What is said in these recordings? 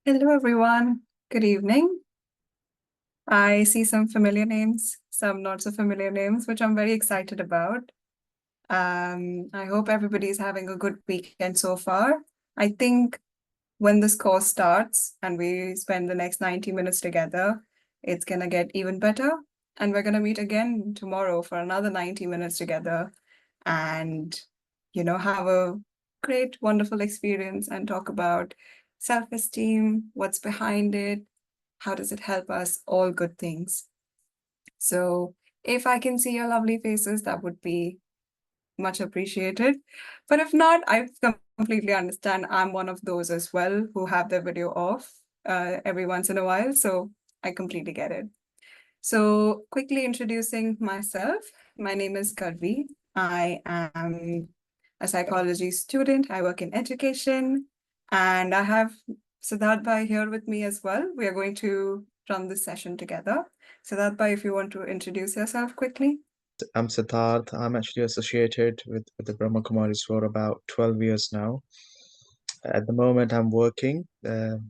Hello, everyone. Good evening. I see some familiar names, some not so familiar names, which I'm very excited about. I hope everybody's having a good weekend so far. I think when this course starts and we spend the next 90 minutes together, it's going to get even better. And we're going to meet again tomorrow for another 90 minutes together and, have a great, wonderful experience and talk about self-esteem, what's behind it, how does it help us, all good things. So if I can see your lovely faces, that would be much appreciated. But if not, I completely understand. I'm one of those as well who have their video off every once in a while. So I completely get it. So quickly introducing myself. My name is Karvi. I am a psychology student. I work in education and I have Siddharth Bhai here with me as well. We are going to run this session together. Siddharth Bhai, if you want to introduce yourself quickly. I'm Siddharth. I'm actually associated with the Brahma Kumaris for about 12 years now. At the moment, I'm working,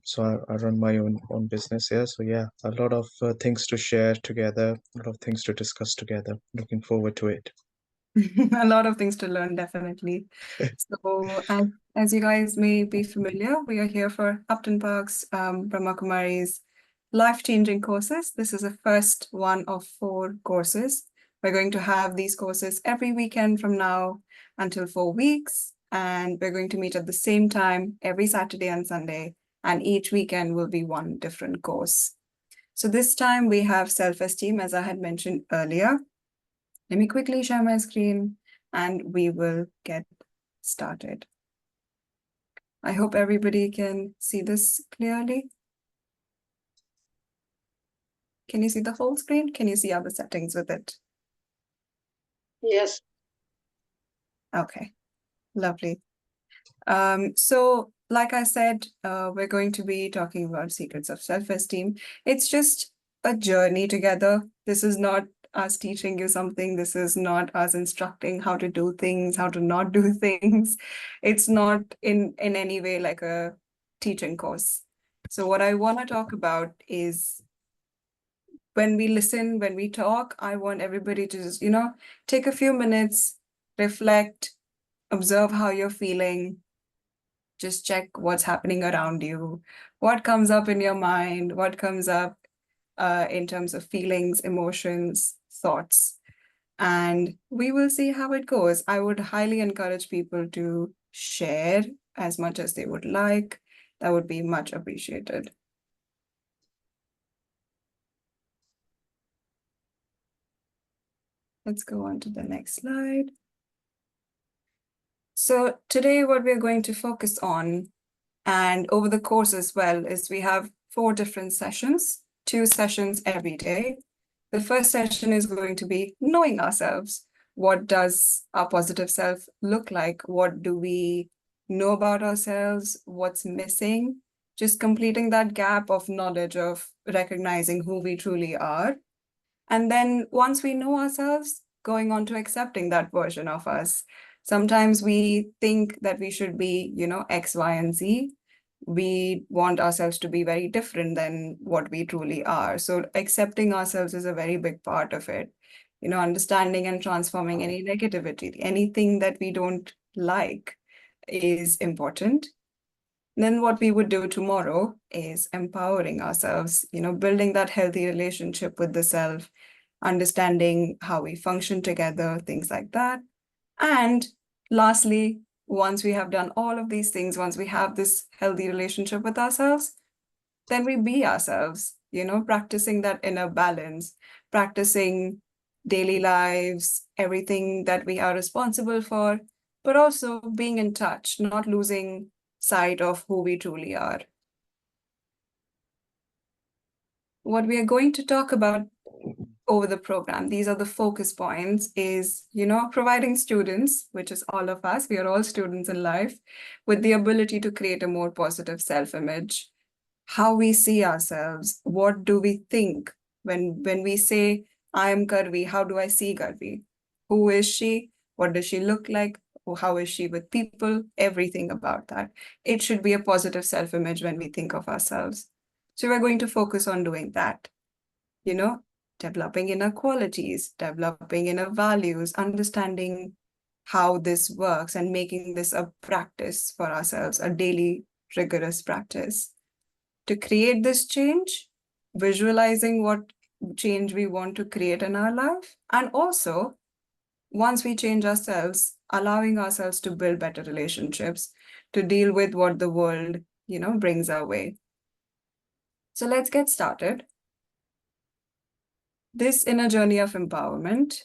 so I run my own business here. So yeah, a lot of things to share together, a lot of things to discuss together. Looking forward to it. A lot of things to learn, definitely. So, as you guys may be familiar, we are here for Upton Park's Brahma Kumaris life-changing courses. This is the first one of 4 courses. We're going to have these courses every weekend from now until 4 weeks, and we're going to meet at the same time every Saturday and Sunday, and each weekend will be one different course. So this time we have self-esteem, as I had mentioned earlier. Let me quickly share my screen and we will get started. I hope everybody can see this clearly. Can you see the whole screen? Can you see other settings with it? Yes. Okay, lovely. So like I said, we're going to be talking about secrets of self-esteem. It's just a journey together. This is not us teaching you something. This is not us instructing how to do things, how to not do things. It's not in any way like a teaching course. So what I want to talk about is when we listen, when we talk, I want everybody to just, take a few minutes, reflect, observe how you're feeling, just check what's happening around you, what comes up in your mind, what comes up in terms of feelings, emotions, thoughts, and we will see how it goes. I would highly encourage people to share as much as they would like. That would be much appreciated. Let's go on to the next slide. So today what we're going to focus on, and over the course as well, is we have 4 different sessions, 2 sessions every day. The first session is going to be knowing ourselves. What does our positive self look like? What do we know about ourselves? What's missing? Just completing that gap of knowledge of recognizing who we truly are. And then once we know ourselves, going on to accepting that version of us. Sometimes we think that we should be, X, Y, and Z. We want ourselves to be very different than what we truly are. So accepting ourselves is a very big part of it. Understanding and transforming any negativity, anything that we don't like is important. Then what we would do tomorrow is empowering ourselves, building that healthy relationship with the self, understanding how we function together, things like that. And lastly, once we have done all of these things, once we have this healthy relationship with ourselves, then we be ourselves, practicing that inner balance, practicing daily lives, everything that we are responsible for, but also being in touch, not losing sight of who we truly are. What we are going to talk about over the program, these are the focus points, is, providing students, which is all of us, we are all students in life, with the ability to create a more positive self-image, how we see ourselves, what do we think when we say, I am Garvi, how do I see Garvi? Who is she? What does she look like? How is she with people? Everything about that. It should be a positive self-image when we think of ourselves. So we're going to focus on doing that, you know, developing inner qualities, developing inner values, understanding how this works and making this a practice for ourselves, a daily rigorous practice. To create this change, visualizing what change we want to create in our life, and also once we change ourselves, allowing ourselves to build better relationships, to deal with what the world, brings our way. So let's get started. This inner journey of empowerment,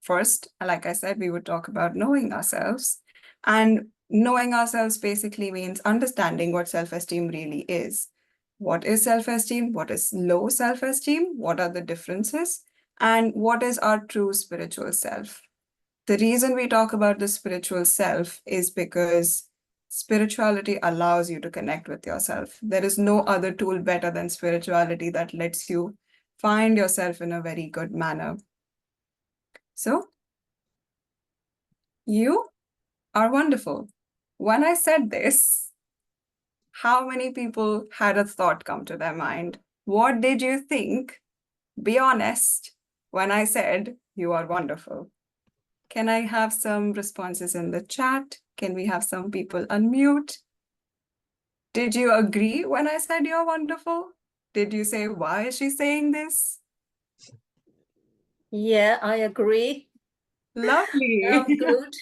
first, like I said, we would talk about knowing ourselves. And knowing ourselves basically means understanding what self-esteem really is. What is self-esteem? What is low self-esteem? What are the differences? And what is our true spiritual self? The reason we talk about the spiritual self is because spirituality allows you to connect with yourself. There is no other tool better than spirituality that lets you find yourself in a very good manner. So, you are wonderful. When I said this, how many people had a thought come to their mind? What did you think? Be honest when I said you are wonderful. Can I have some responses in the chat? Can we have some people unmute? Did you agree when I said you're wonderful? Did you say, why is she saying this? Yeah, I agree. Lovely. Good.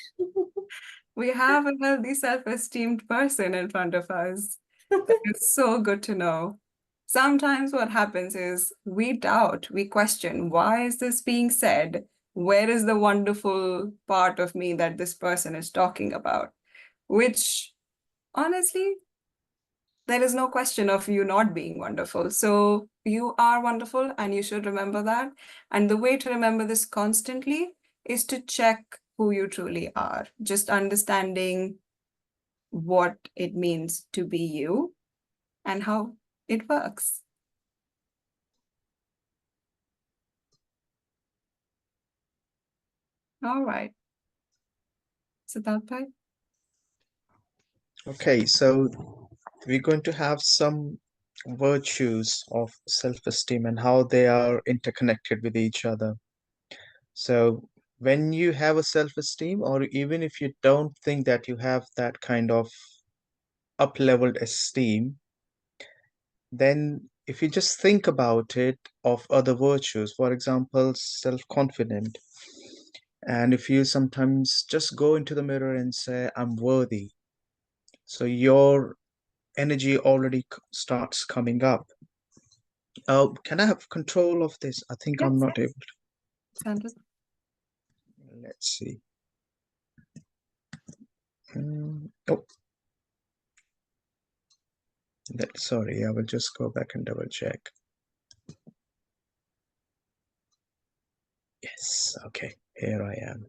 We have a healthy, self-esteemed person in front of us. It's so good to know. Sometimes what happens is we doubt, we question, why is this being said? Where is the wonderful part of me that this person is talking about? Which, honestly, there is no question of you not being wonderful. So you are wonderful and you should remember that. And the way to remember this constantly is to check who you truly are. Just understanding what it means to be you and how it works. All right. Siddharth? Okay, so we're going to have some virtues of self-esteem and how they are interconnected with each other. So when you have a self-esteem, or even if you don't think that you have that kind of up-leveled esteem, then if you just think about it of other virtues, for example, self-confident, and if you sometimes just go into the mirror and say, I'm worthy, so your energy already starts coming up. Can I have control of this? I think I'm Yes, not yes. able to. Sandra. Let's see. Oh, sorry, I will just go back and double check. Yes, okay, here I am.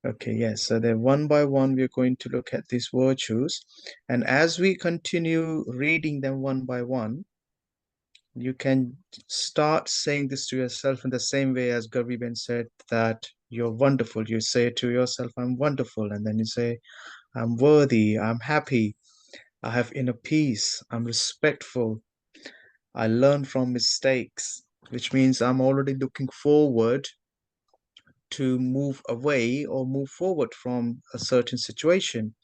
Okay, yes, so then one by one, we're going to look at these virtues. And as we continue reading them one by one, you can start saying this to yourself in the same way as Garvey said that you're wonderful. You say to yourself, I'm wonderful. And then you say, I'm worthy, I'm happy, I have inner peace, I'm respectful, I learn from mistakes, which means I'm already looking forward to move away or move forward from a certain situation.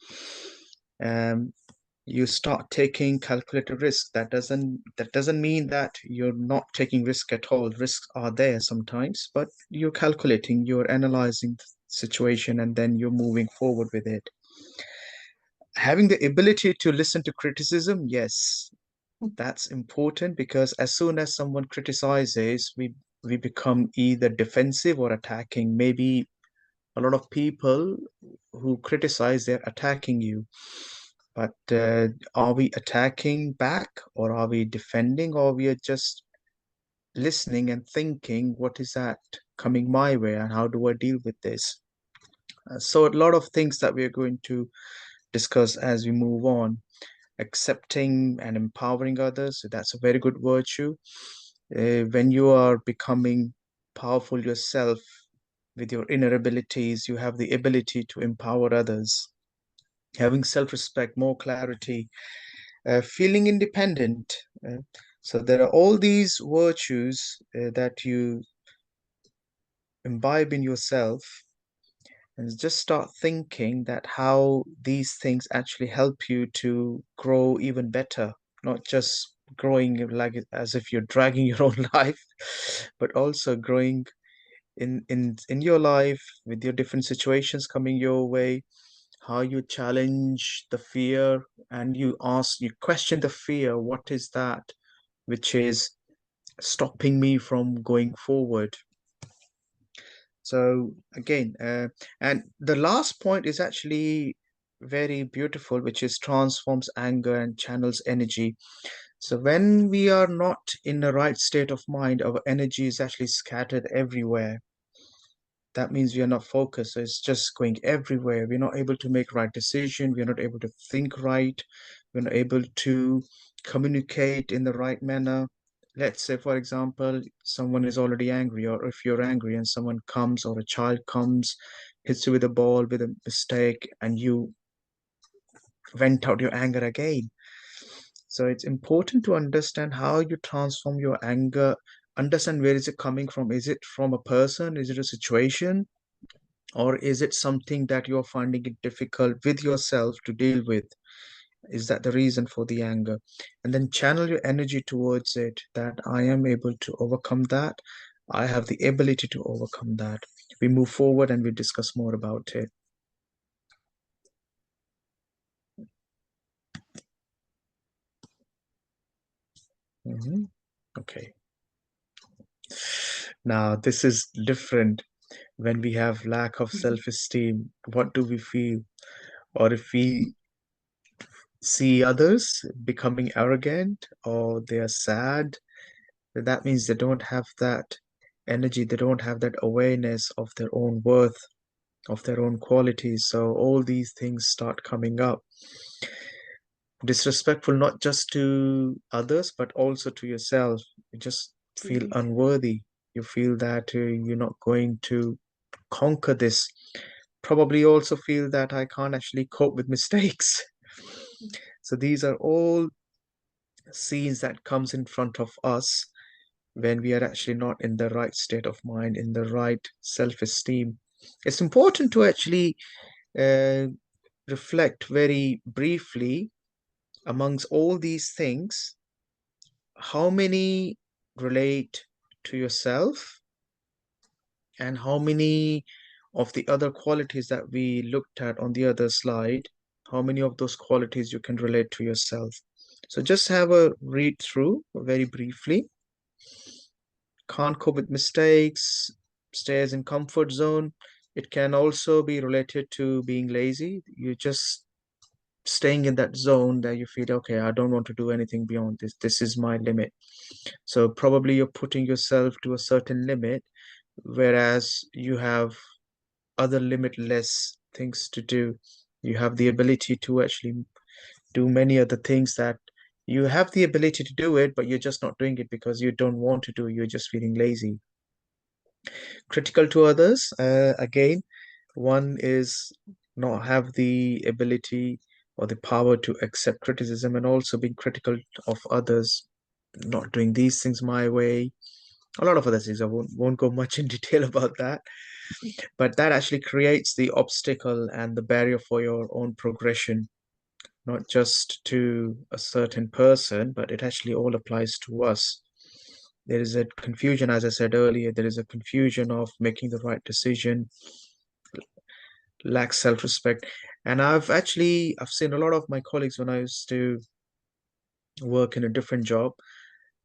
Um, you start taking calculated risk. That doesn't mean that you're not taking risk at all. Risks are there sometimes, but you're calculating, you're analyzing the situation, and then you're moving forward with it. Having the ability to listen to criticism, yes, that's important, because as soon as someone criticizes, we become either defensive or attacking. Maybe a lot of people who criticize, they're attacking you, but are we attacking back, or are we defending, or we are just listening and thinking, what is that coming my way and how do I deal with this? So a lot of things that we're going to discuss as we move on. Accepting and empowering others, so that's a very good virtue. When you are becoming powerful yourself, with your inner abilities. You have the ability to empower others, having self-respect, more clarity, feeling independent. So there are all these virtues that you imbibe in yourself, and just start thinking that how these things actually help you to grow even better, not just growing like as if you're dragging your own life, but also growing in your life with your different situations coming your way, how you challenge the fear and you question the fear, what is that which is stopping me from going forward. So again, and the last point is actually very beautiful, which is transforms anger and channels energy. So when we are not in the right state of mind, our energy is actually scattered everywhere. That means we are not focused. So it's just going everywhere. We're not able to make right decision. We're not able to think right. We're not able to communicate in the right manner. Let's say, for example, someone is already angry, or if you're angry and someone comes or a child comes, hits you with a ball with a mistake, and you vent out your anger again. So it's important to understand how you transform your anger, understand where is it coming from. Is it from a person? Is it a situation? Or is it something that you're finding it difficult with yourself to deal with? Is that the reason for the anger? And then channel your energy towards it, that I am able to overcome that. I have the ability to overcome that. We move forward and we discuss more about it. Mhm. Okay. Now, this is different when we have lack of self-esteem. What do we feel? Or if we see others becoming arrogant or they are sad, that means they don't have that energy, they don't have that awareness of their own worth, of their own qualities. So all these things start coming up. Disrespectful not just to others, but also to yourself. You just feel Mhm. unworthy. You feel that you're not going to conquer this. Probably also feel that I can't actually cope with mistakes. So these are all scenes that comes in front of us when we are actually not in the right state of mind, in the right self-esteem. It's important to actually uh, reflect very briefly amongst all these things, how many relate to yourself and how many of the other qualities that we looked at on the other slide, how many of those qualities you can relate to yourself. So just have a read through very briefly. Can't cope with mistakes, stays in comfort zone. It can also be related to being lazy. You're just staying in that zone that you feel, okay, I don't want to do anything beyond this. This is my limit. So probably you're putting yourself to a certain limit, whereas you have other limitless things to do. You have the ability to actually do many other things that you have the ability to do it, but you're just not doing it because you don't want to do. You're just feeling lazy. Critical to others, again, one is not have the ability or the power to accept criticism, and also being critical of others, not doing these things my way. A lot of other things. I won't go much in detail about that, but that actually creates the obstacle and the barrier for your own progression, not just to a certain person, but it actually all applies to us. There is a confusion, as I said earlier, there is a confusion of making the right decision, lack self-respect. And I've seen a lot of my colleagues when I used to work in a different job,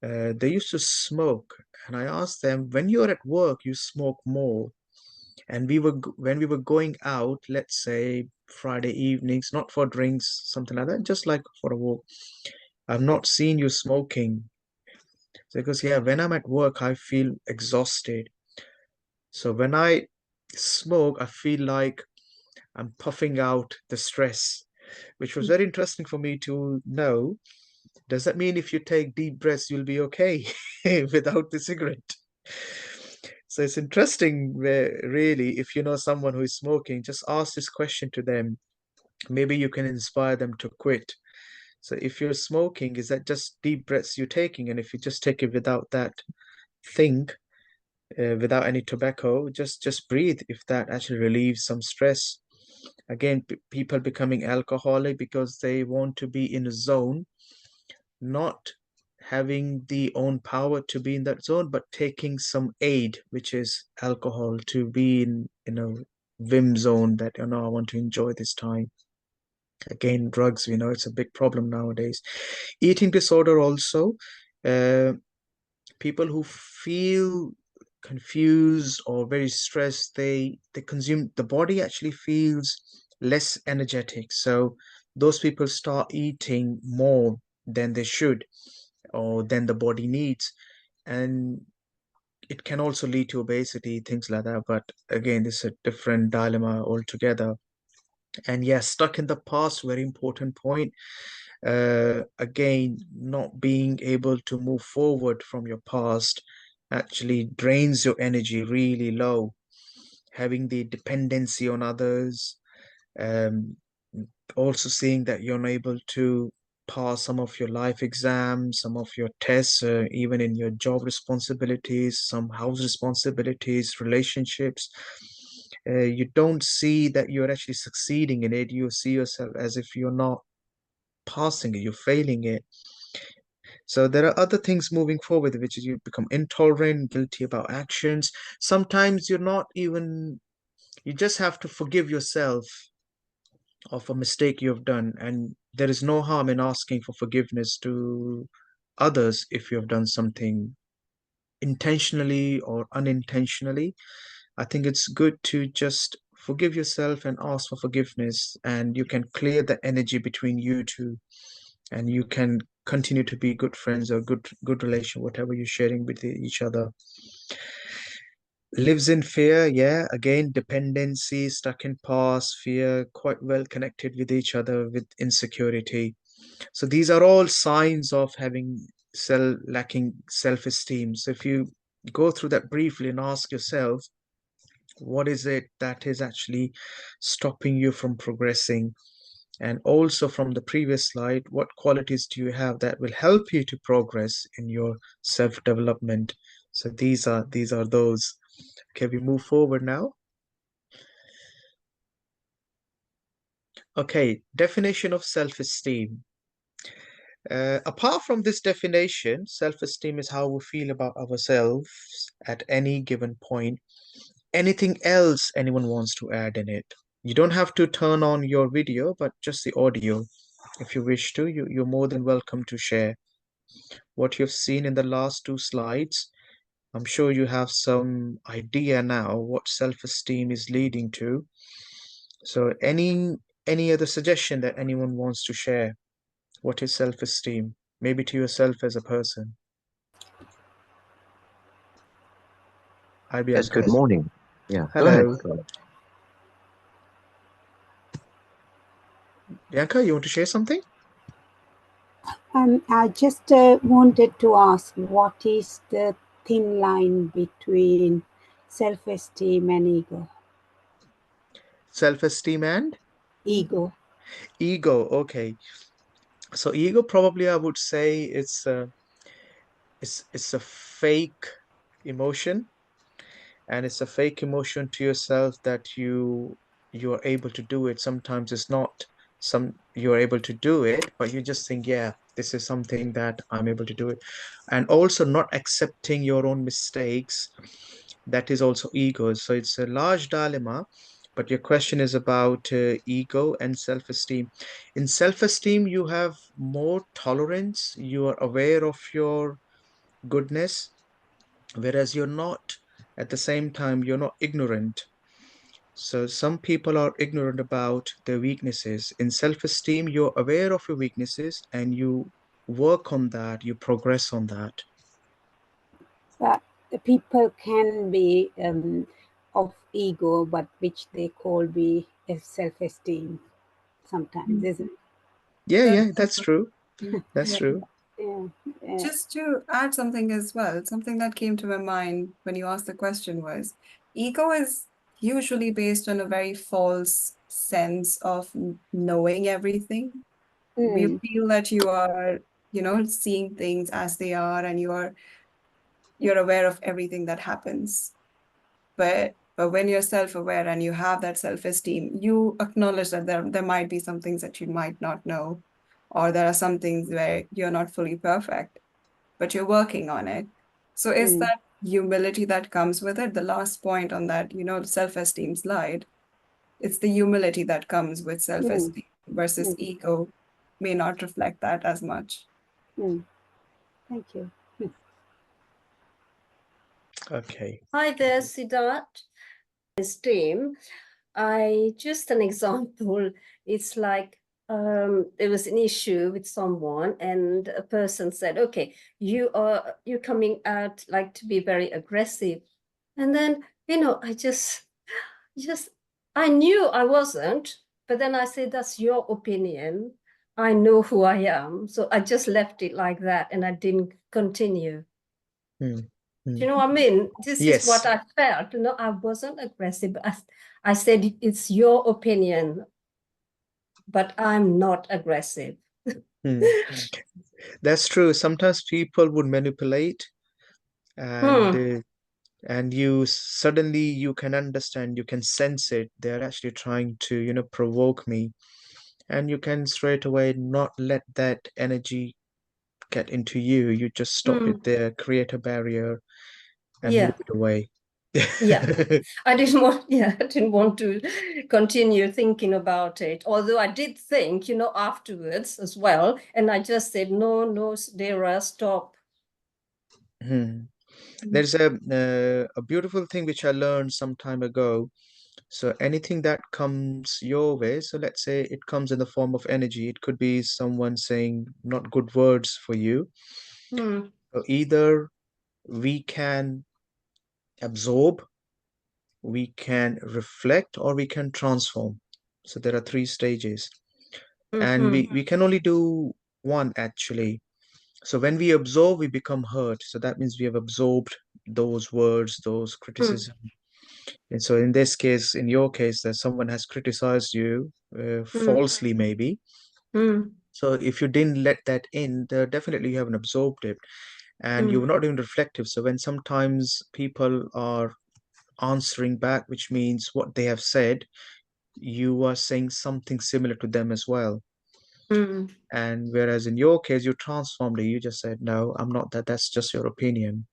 they used to smoke. And I asked them, when you're at work, you smoke more. And when we were going out, let's say Friday evenings, not for drinks, something like that, just like for a walk, I've not seen you smoking. So because yeah, when I'm at work, I feel exhausted. So when I smoke, I feel like I'm puffing out the stress, which was very interesting for me to know. Does that mean if you take deep breaths, you'll be okay without the cigarette? So it's interesting where really, if you know someone who is smoking, just ask this question to them. Maybe you can inspire them to quit. So if you're smoking, is that just deep breaths you're taking? And if you just take it without that thing, without any tobacco, just breathe. If that actually relieves some stress. Again, people becoming alcoholic because they want to be in a zone, not having the own power to be in that zone, but taking some aid, which is alcohol, to be in a vim zone that, I want to enjoy this time. Again, drugs, it's a big problem nowadays. Eating disorder also, uh, people who feel confused or very stressed, they consume, the body actually feels less energetic. So those people start eating more than they should or than the body needs. And it can also lead to obesity, things like that. But again, this is a different dilemma altogether. And yeah, stuck in the past, very important point. Again, not being able to move forward from your past actually drains your energy really low. Having the dependency on others, um, also seeing that you're unable to pass some of your life exams, some of your tests, even in your job responsibilities, some house responsibilities, relationships. You don't see that you're actually succeeding in it. You see yourself as if you're not passing it, you're failing it. So there are other things moving forward, which is you become intolerant, guilty about actions. Sometimes you're not even, you just have to forgive yourself of a mistake you have done. And there is no harm in asking for forgiveness to others if you have done something intentionally or unintentionally. I think it's good to just forgive yourself and ask for forgiveness, and you can clear the energy between you two, and you can continue to be good friends or good relation, whatever you're sharing with each other. Lives in fear, yeah, again, dependency, stuck in past, fear, quite well connected with each other, with insecurity. So these are all signs of having lacking self-esteem. So if you go through that briefly and ask yourself, what is it that is actually stopping you from progressing? And also from the previous slide, what qualities do you have that will help you to progress in your self-development? So these are those. Okay, we move forward now. Okay, definition of self-esteem. Apart from this definition, self-esteem is how we feel about ourselves at any given point. Anything else anyone wants to add in it? You don't have to turn on your video, but just the audio. If you wish to, you're more than welcome to share what you've seen in the last two slides. I'm sure you have some idea now what self-esteem is leading to. So any other suggestion that anyone wants to share? What is self-esteem? Maybe to yourself as a person. Hi, Yes, Bianca. good morning. Yeah, go ahead. Hello. Bianca, you want to share something? I just wanted to ask, what is the thin line between self-esteem and ego? Self-esteem and Ego. ego. Okay. So ego probably I would say it's a fake emotion, and it's a fake emotion to yourself that you are able to do it. Sometimes it's not some you're able to do it, but you just think, yeah, this is something that I'm able to do it. And also not accepting your own mistakes, that is also ego. So it's a large dilemma. But your question is about ego and self-esteem. In self-esteem, you have more tolerance, you are aware of your goodness, whereas you're not, at the same time, you're not ignorant. So some people are ignorant about their weaknesses. In self-esteem, you're aware of your weaknesses and you work on that, you progress on that. But the people can be of ego, but which they call be self-esteem sometimes, isn't it? Yeah, that's true. That's Yeah. true. Just to add something as well, something that came to my mind when you asked the question was, ego is usually based on a very false sense of knowing everything. You feel that you are, seeing things as they are, and you're aware of everything that happens. But when you're self-aware and you have that self-esteem, you acknowledge that there might be some things that you might not know, or there are some things where you're not fully perfect, but you're working on it. So it's that humility that comes with it. The last point on that, self-esteem slide, it's the humility that comes with self-esteem versus ego may not reflect that as much. Thank you. Okay. Hi there, Siddharth. Esteem. Just an example. It's like there was an issue with someone, and a person said, "Okay, you're coming out like to be very aggressive," and then I knew I wasn't, but then I said, "That's your opinion. I know who I am," so I just left it like that, and I didn't continue. Do you know what I mean? This is what I felt. I wasn't aggressive. I said, it's your opinion, but I'm not aggressive. That's true. Sometimes people would manipulate, and you suddenly you can understand, you can sense it. They're actually trying to, provoke me, and you can straight away not let that energy get into you. You just stop it there, create a barrier, and move it away. I didn't want to continue thinking about it. Although I did think, afterwards as well. And I just said, no, Dara, stop. There's a beautiful thing which I learned some time ago. So anything that comes your way, so let's say it comes in the form of energy, it could be someone saying not good words for you. So either we can absorb, we can reflect, or we can transform. So there are three stages, and we can only do one actually. So when we absorb, we become hurt. So that means we have absorbed those words, those criticism. And so in this case, in your case, that someone has criticized you falsely, maybe. So if you didn't let that in, definitely you haven't absorbed it, and you're not even reflective. So when sometimes people are answering back, which means what they have said, you are saying something similar to them as well. And whereas in your case, you transformed it. You just said, no, I'm not that. That's just your opinion.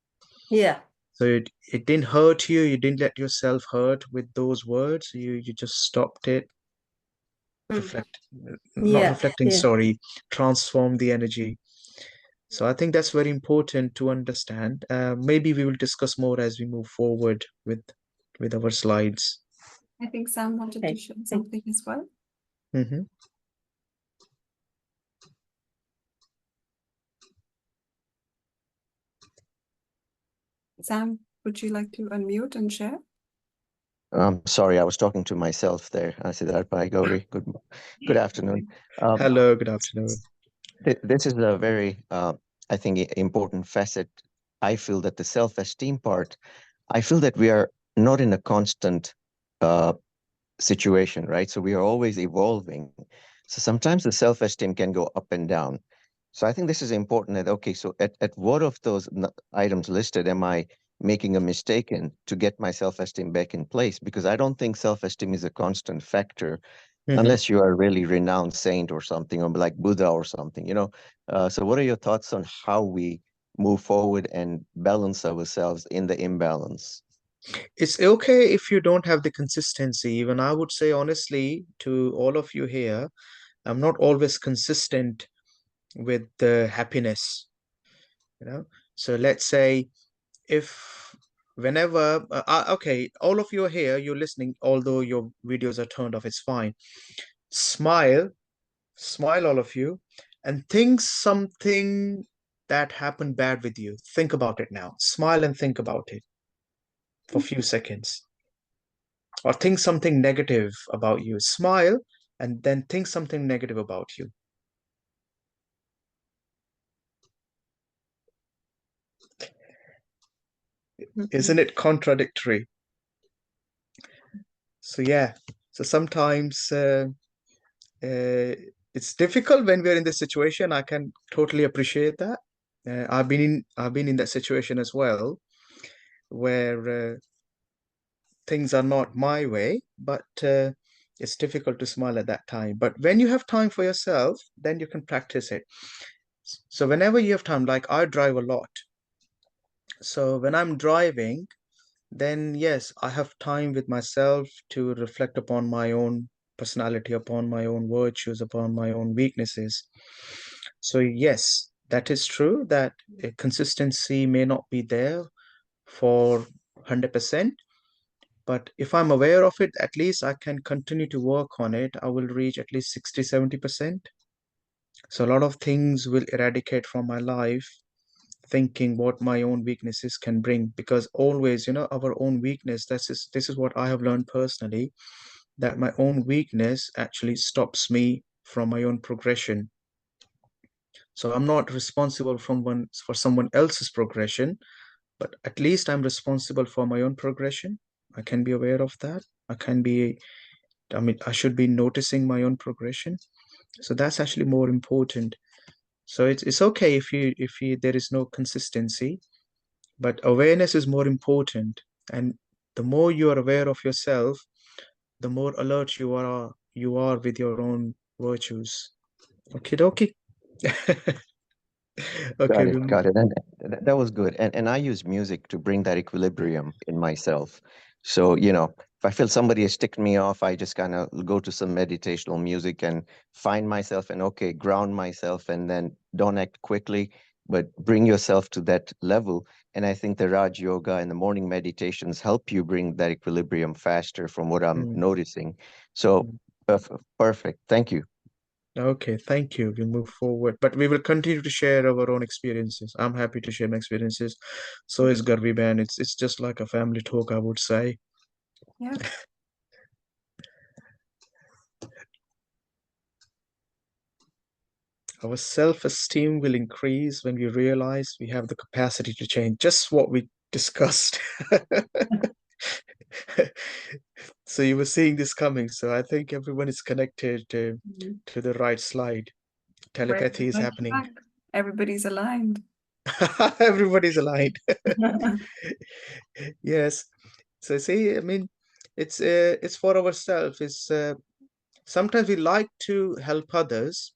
Yeah. So it didn't hurt you. You didn't let yourself hurt with those words. You just stopped it. Sorry, transform the energy. So I think that's very important to understand. Maybe we will discuss more as we move forward with our slides. I think Sam wanted to share something as well. Sam, would you like to unmute and share? Sorry, I was talking to myself there. Siddharth Bhai Gauri. Good afternoon. Hello, good afternoon. This is a very, I think, important facet. I feel that the self-esteem part, I feel that we are not in a constant situation, right? So we are always evolving. So sometimes the self-esteem can go up and down. So I think this is important that, okay, so at what of those items listed am I making a mistake in to get my self-esteem back in place? Because I don't think self-esteem is a constant factor unless you are a really renowned saint or something, or like Buddha or something, So what are your thoughts on how we move forward and balance ourselves in the imbalance? It's okay if you don't have the consistency. Even I would say honestly to all of you here, I'm not always consistent with the happiness, So let's say if whenever, okay, all of you are here, you're listening, although your videos are turned off, it's fine. Smile, all of you, and think something that happened bad with you. Think about it now. Smile and think about it for a few seconds. Or think something negative about you. Smile and then think something negative about you. Isn't it contradictory? So yeah, so sometimes it's difficult when we're in this situation. I can totally appreciate that. I've been in that situation as well, where things are not my way, but it's difficult to smile at that time. But when you have time for yourself, then you can practice it. So whenever you have time, like I drive a lot. So when I'm driving, then yes, I have time with myself to reflect upon my own personality, upon my own virtues, upon my own weaknesses. So yes, that is true that a consistency may not be there for 100%, but if I'm aware of it, at least I can continue to work on it. I will reach at least 60, 70%. So a lot of things will eradicate from my life, thinking what my own weaknesses can bring. Because always, our own weakness, this is what I have learned personally, that my own weakness actually stops me from my own progression. So I'm not responsible for someone else's progression, but at least I'm responsible for my own progression. I can be aware of that. I should be noticing my own progression. So that's actually more important. So it's okay if there is no consistency, but awareness is more important. And the more you are aware of yourself, the more alert you are with your own virtues. Okay, dokie. Okay, Got it, got it. And that was good. And I use music to bring that equilibrium in myself. So, if I feel somebody has ticked me off, I just kind of go to some meditational music and find myself and okay, ground myself and then don't act quickly, but bring yourself to that level. And I think the Raj Yoga and the morning meditations help you bring that equilibrium faster from what I'm Mm, noticing. So, mm. perfect. Thank you. Okay, thank you. We move forward, but we will continue to share our own experiences. I'm happy to share my experiences. So is Garvi Ben. It's just like a family talk, I would say. Yeah. Our self-esteem will increase when we realize we have the capacity to change. Just what we discussed. So you were seeing this coming. So I think everyone is connected to the right slide. We're on Telepathy is the right happening. track. Everybody's aligned. Everybody's aligned. Yes. So see, I mean, it's for ourselves. It's sometimes we like to help others,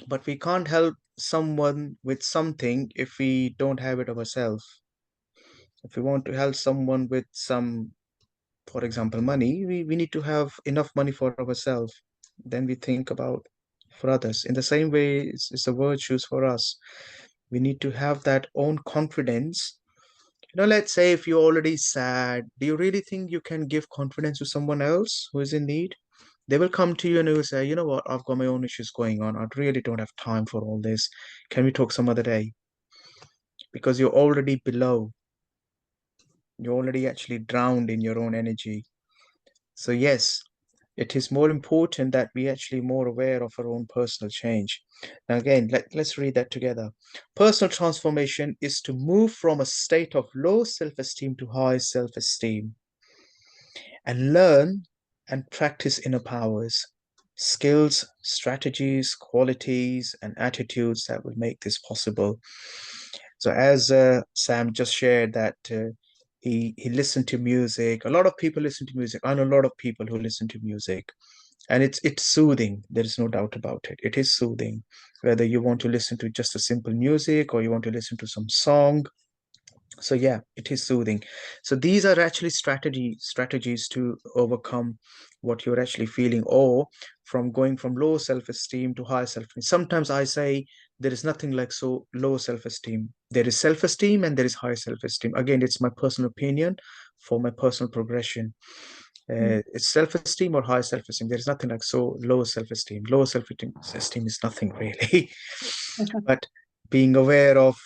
but we can't help someone with something if we don't have it ourselves. If we want to help someone with some, for example, money, we need to have enough money for ourselves. Then we think about for others. In the same way, it's the virtues for us. We need to have that own confidence. Let's say if you're already sad, do you really think you can give confidence to someone else who is in need? They will come to you and they will say, you know what, I've got my own issues going on. I really don't have time for all this. Can we talk some other day? Because you're already below. You're already actually drowned in your own energy. So yes, it is more important that we actually more aware of our own personal change. Now again, let's read that together. Personal transformation is to move from a state of low self-esteem to high self-esteem and learn and practice inner powers, skills, strategies, qualities, and attitudes that will make this possible. So as Sam just shared that he listened to music. A lot of people listen to music. I know a lot of people who listen to music, and it's soothing. There is no doubt about it. It is soothing, whether you want to listen to just a simple music or you want to listen to some song. So yeah, it is soothing. So these are actually strategies to overcome what you're actually feeling, or from going from low self-esteem to high self-esteem. Sometimes I say there is nothing like so low self-esteem. There is self-esteem and there is high self-esteem. Again, it's my personal opinion for my personal progression. It's self-esteem or high self-esteem. There is nothing like so low self-esteem. Low self-esteem is nothing really. But being aware of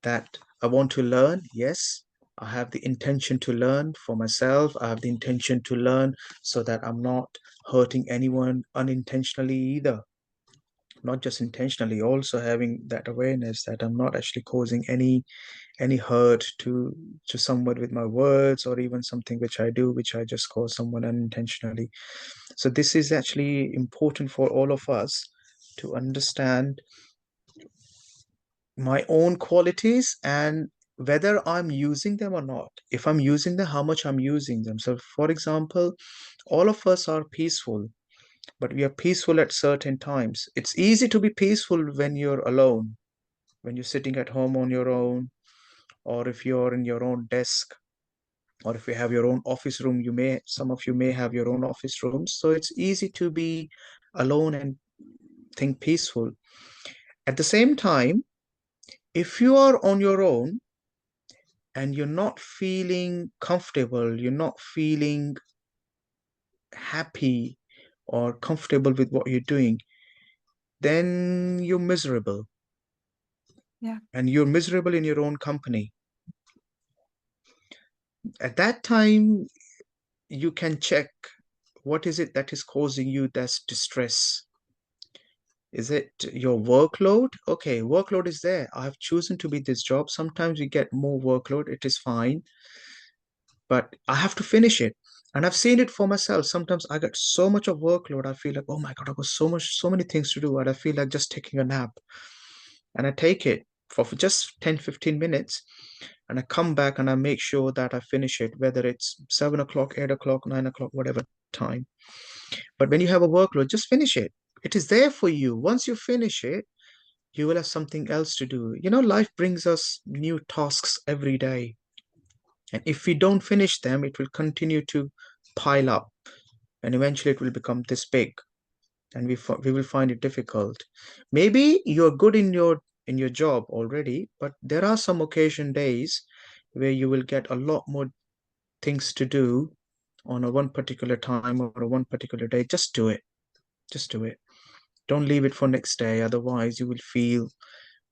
that I want to learn. Yes, I have the intention to learn for myself. I have the intention to learn so that I'm not hurting anyone unintentionally either. Not just intentionally, also having that awareness that I'm not actually causing any hurt to someone with my words, or even something which I do, which I just cause someone unintentionally. So this is actually important for all of us to understand my own qualities and whether I'm using them or not. If I'm using them, how much I'm using them. So for example, all of us are peaceful, but we are peaceful at certain times. It's easy to be peaceful when you're alone, when you're sitting at home on your own, or if you're in your own desk, or if you have your own office room. Some of you may have your own office rooms, so it's easy to be alone and think peaceful. At the same time, if you are on your own and you're not feeling comfortable, you're not feeling happy or comfortable with what you're doing, then you're miserable. Yeah. And you're miserable in your own company. At that time, you can check, what is it that is causing you that distress? Is it your workload? Okay, workload is there. I have chosen to be this job. Sometimes we get more workload. It is fine, but I have to finish it. And I've seen it for myself. Sometimes I get so much of workload. I feel like, oh my God, I've got so many things to do. And I feel like just taking a nap. And I take it for just 10, 15 minutes. And I come back and I make sure that I finish it, whether it's 7 o'clock, 8 o'clock, 9 o'clock, whatever time. But when you have a workload, just finish it. It is there for you. Once you finish it, you will have something else to do. You know, life brings us new tasks every day. And if we don't finish them, it will continue to pile up. And eventually it will become this big. And we will find it difficult. Maybe you're good in your job already, but there are some occasion days where you will get a lot more things to do on a one particular time or a one particular day. Just do it. Just do it. Don't leave it for next day. Otherwise, you will feel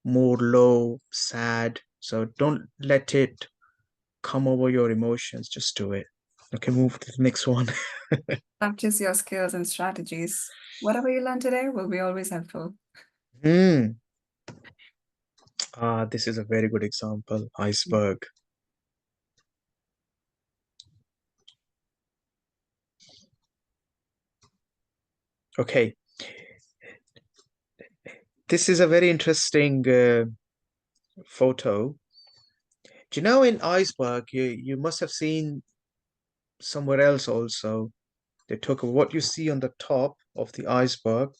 more low, sad. So don't let it come over your emotions. Just do it. Okay, move to the next one. Practice your skills and strategies. Whatever you learn today will be always helpful. This is a very good example. Iceberg. Okay. This is a very interesting photo. Do you know in iceberg, you must have seen somewhere else also. They took what you see on the top of the iceberg,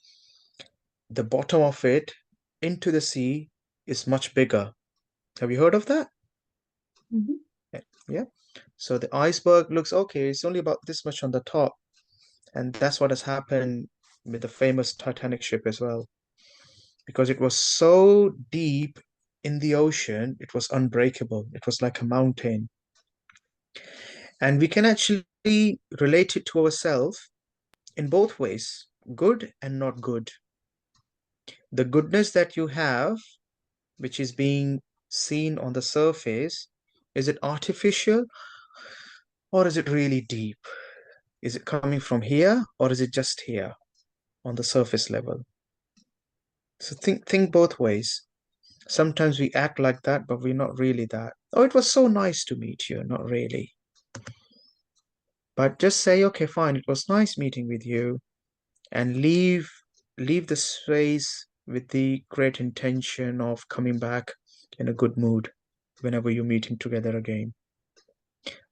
the bottom of it into the sea is much bigger. Have you heard of that? Yeah. So the iceberg looks okay, it's only about this much on the top. And that's what has happened with the famous Titanic ship as well. Because it was so deep in the ocean, it was unbreakable. It was like a mountain. And we can actually relate it to ourselves in both ways, good and not good. The goodness that you have, which is being seen on the surface, is it artificial or is it really deep? Is it coming from here or is it just here on the surface level? So think both ways. Sometimes we act like that, but we're not really that. Oh, it was so nice to meet you. Not really. But just say, okay, fine, it was nice meeting with you, and leave the space with the great intention of coming back in a good mood whenever you're meeting together again.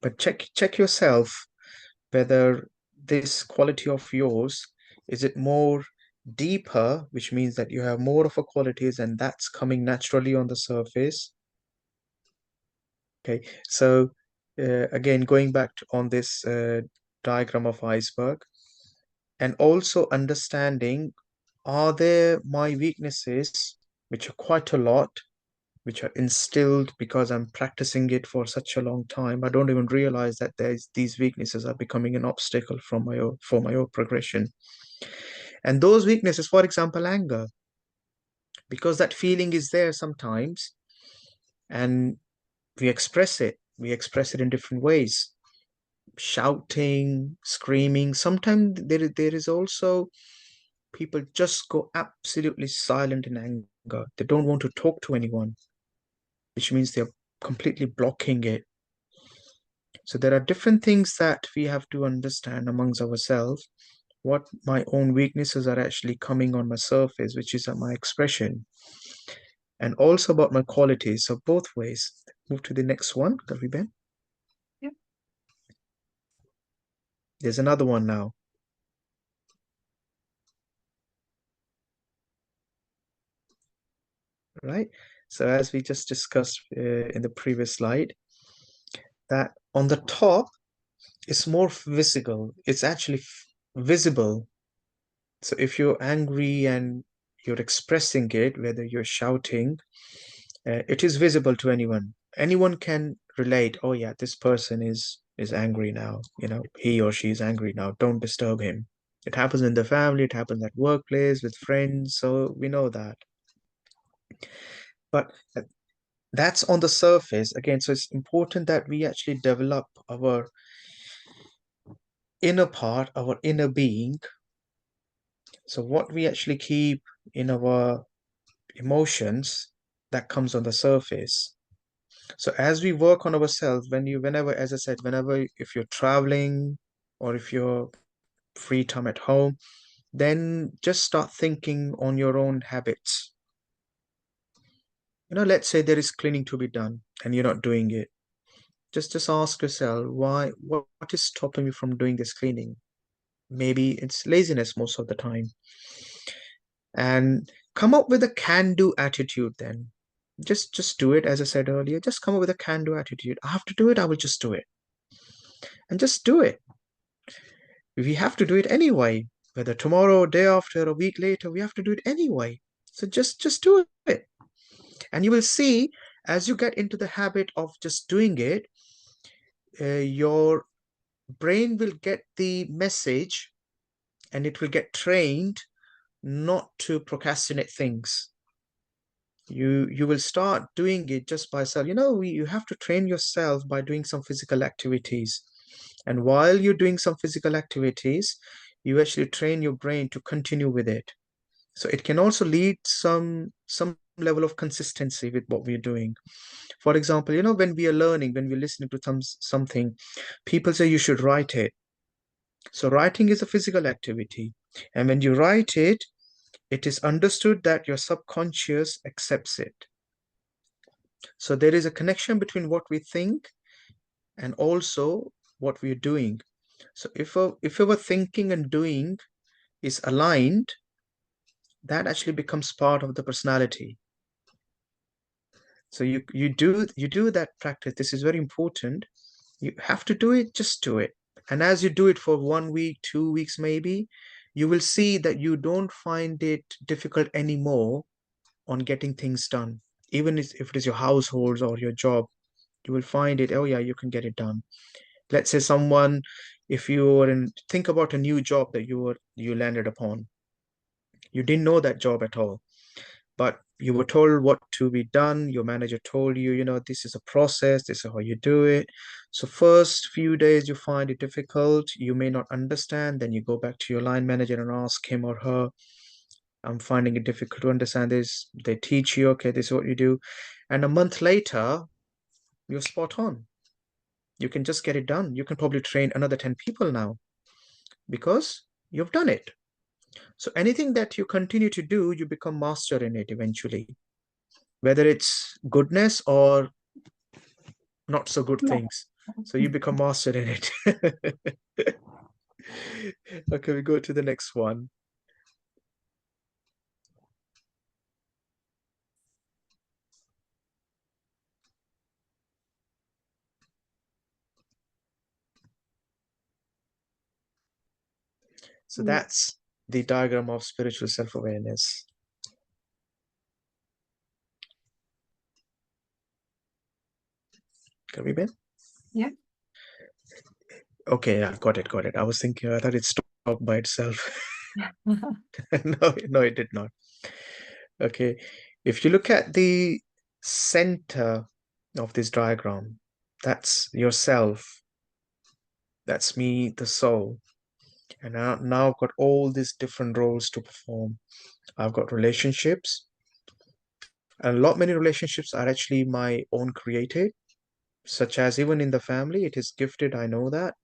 But check yourself whether this quality of yours, is it more deeper, which means that you have more of a qualities and that's coming naturally on the surface. Okay, so again, going back on this diagram of iceberg, and also understanding, are there my weaknesses, which are quite a lot, which are instilled because I'm practicing it for such a long time. I don't even realize that these weaknesses are becoming an obstacle for my own progression. And those weaknesses, for example, anger, because that feeling is there sometimes, and we express it. We express it in different ways, shouting, screaming. Sometimes there is also people just go absolutely silent in anger. They don't want to talk to anyone, which means they're completely blocking it. So there are different things that we have to understand amongst ourselves, what my own weaknesses are actually coming on my surface, which is my expression, and also about my qualities. So both ways. Move to the next one, Ben. Yep. There's another one now. Right. So as we just discussed in the previous slide, that on the top, it's more visible. It's actually visible. So if you're angry and you're expressing it, whether you're shouting, it is visible to anyone. Anyone can relate. Oh yeah, this person is angry now. You know, he or she is angry now. Don't disturb him. It happens in the family. It happens at workplace with friends. So we know that. But that's on the surface again. So it's important that we actually develop our inner part, our inner being. So what we actually keep in our emotions, that comes on the surface. So as we work on ourselves, whenever, as I said, whenever, if you're traveling or if you're free time at home, then just start thinking on your own habits. You know, let's say there is cleaning to be done and you're not doing it. Just ask yourself, what is stopping me from doing this cleaning? Maybe it's laziness most of the time. And come up with a can-do attitude then. Just do it, as I said earlier. Just come up with a can-do attitude. I have to do it, I will just do it. And just do it. We have to do it anyway. Whether tomorrow, day after, a week later, we have to do it anyway. So just do it. And you will see, as you get into the habit of just doing it, your brain will get the message and it will get trained not to procrastinate things. You will start doing it just by yourself. You know, you have to train yourself by doing some physical activities. And while you're doing some physical activities, you actually train your brain to continue with it. So it can also lead some level of consistency with what we're doing. For example, you know, when we are learning, when we're listening to something, people say you should write it. So writing is a physical activity. And when you write it, it is understood that your subconscious accepts it. So there is a connection between what we think and also what we're doing. So if our thinking and doing is aligned, that actually becomes part of the personality. So you do that practice. This is very important. You have to do it, just do it. And as you do it for 1 week, 2 weeks, maybe, you will see that you don't find it difficult anymore on getting things done. Even if it is your household or your job, you will find it, oh yeah, you can get it done. Let's say someone, if you were in, think about a new job that you landed upon. You didn't know that job at all, but you were told what to be done. Your manager told you, you know, this is a process, this is how you do it. So first few days you find it difficult, you may not understand, then you go back to your line manager and ask him or her, I'm finding it difficult to understand this. They teach you, okay, this is what you do. And a month later, you're spot on. You can just get it done. You can probably train another 10 people now because you've done it. So anything that you continue to do, you become master in it eventually, whether it's goodness or not so good things. So you become master in it. Okay, we go to the next one. So that's the diagram of spiritual self-awareness. Can we, Ben? Yeah. Okay, yeah, got it. I was thinking, I thought it stopped by itself. No, it did not. Okay, if you look at the center of this diagram, that's yourself. That's me, the soul. And now I've got all these different roles to perform. I've got relationships. And many relationships are actually my own created, such as even in the family, it is gifted, I know that.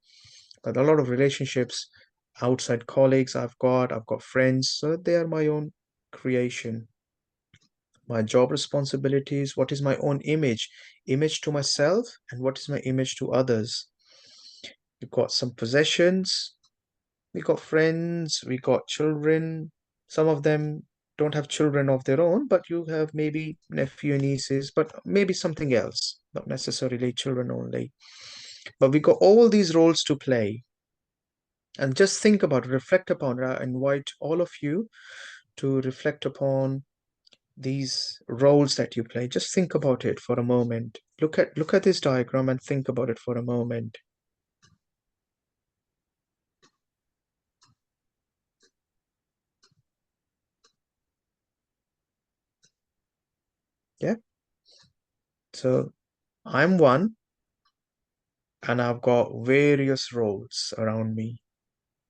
But a lot of relationships outside colleagues I've got friends, so they are my own creation. My job responsibilities, what is my own image to myself, and what is my image to others. We've got some possessions, we got friends, we got children. Some of them don't have children of their own, but you have maybe nephew and nieces, but maybe something else, not necessarily children only. But we got all these roles to play. And just think about, reflect upon it. I invite all of you to reflect upon these roles that you play. Just think about it for a moment. Look at this diagram and think about it for a moment. Yeah. So I'm one, and I've got various roles around me.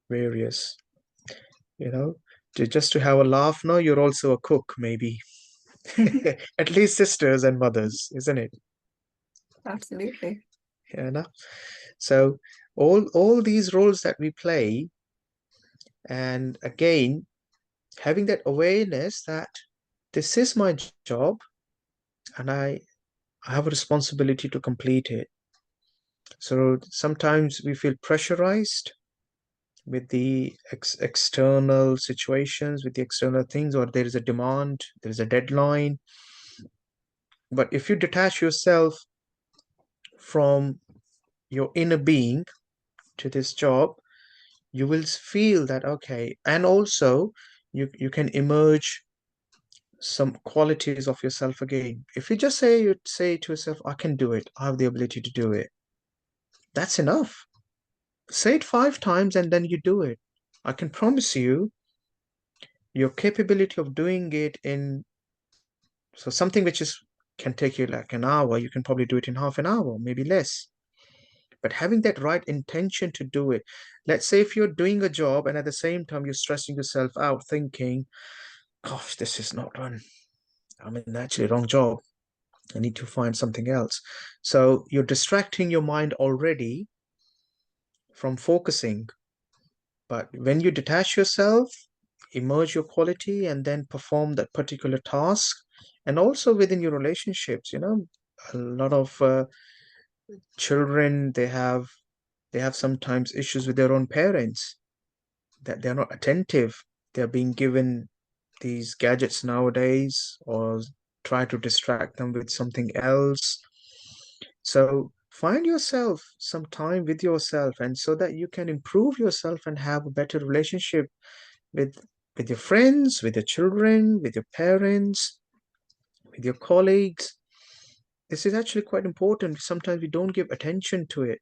Various, you know, just to have a laugh. No, you're also a cook, maybe. At least sisters and mothers, isn't it? Absolutely. Yeah, no? So all these roles that we play, and again, having that awareness that this is my job, and I have a responsibility to complete it. So sometimes we feel pressurized with the external situations, with the external things, or there is a demand, there is a deadline. But if you detach yourself from your inner being to this job, you will feel that, okay, and also you can emerge some qualities of yourself again. If you just say to yourself, I can do it, I have the ability to do it, that's enough. Say it 5 times and then you do it. I can promise you your capability of doing it in, so something which is can take you like an hour, you can probably do it in half an hour, maybe less. But having that right intention to do it. Let's say if you're doing a job and at the same time you're stressing yourself out thinking, gosh, this is not done. I'm in actually wrong job. I need to find something else. So you're distracting your mind already from focusing. But when you detach yourself, emerge your quality, and then perform that particular task, and also within your relationships, a lot of children, they have sometimes issues with their own parents, that they're not attentive. They're being given these gadgets nowadays, or try to distract them with something else. So find yourself some time with yourself, and so that you can improve yourself and have a better relationship with with your friends, with your children, with your parents, with your colleagues. This is actually quite important. Sometimes we don't give attention to it.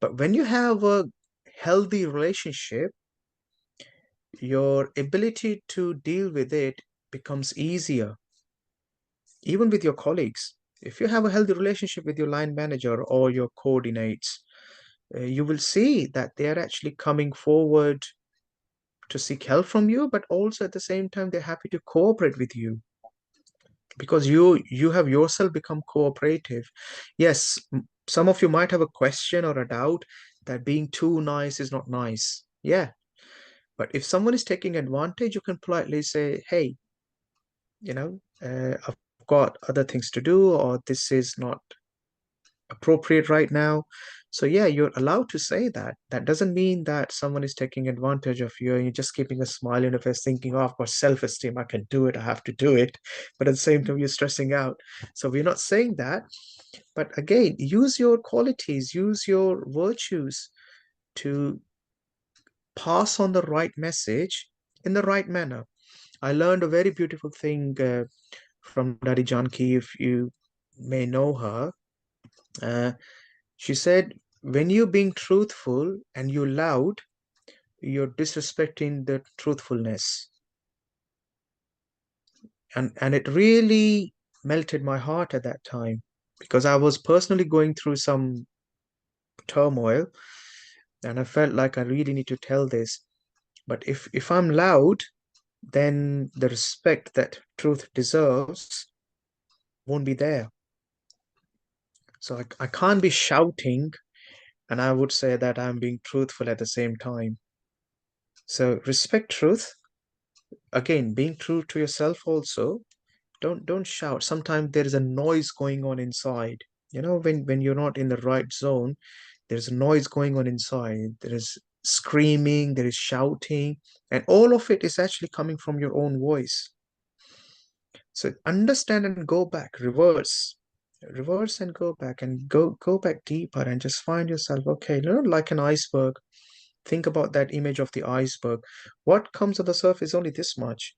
But when you have a healthy relationship, your ability to deal with it becomes easier, even with your colleagues. If you have a healthy relationship with your line manager or your coordinates, you will see that they are actually coming forward to seek help from you, but also at the same time, they're happy to cooperate with you, because you have yourself become cooperative. Yes, some of you might have a question or a doubt that being too nice is not nice. Yeah, but if someone is taking advantage, you can politely say, hey, I've got other things to do, or this is not appropriate right now. So yeah, you're allowed to say that. That doesn't mean that someone is taking advantage of you and you're just keeping a smile on your face thinking, oh, I've got self-esteem, I can do it, I have to do it. But at the same time, you're stressing out. So we're not saying that. But again, use your qualities, use your virtues to pass on the right message in the right manner. I learned a very beautiful thing from Daddy Janki, if you may know her. Uh, she said, when you're being truthful and you're loud, you're disrespecting the truthfulness. And it really melted my heart at that time, because I was personally going through some turmoil and I felt like I really need to tell this. But if I'm loud, then the respect that truth deserves won't be there. So I can't be shouting, and I would say that I'm being truthful at the same time. So respect truth. Again, being true to yourself also. Don't shout. Sometimes there is a noise going on inside. You know, when you're not in the right zone, there's a noise going on inside. There is screaming, there is shouting, and all of it is actually coming from your own voice. So understand and go back, reverse and go back, and go back deeper, and just find yourself, okay, you know, like an iceberg. Think about that image of the iceberg. What comes on the surface is only this much,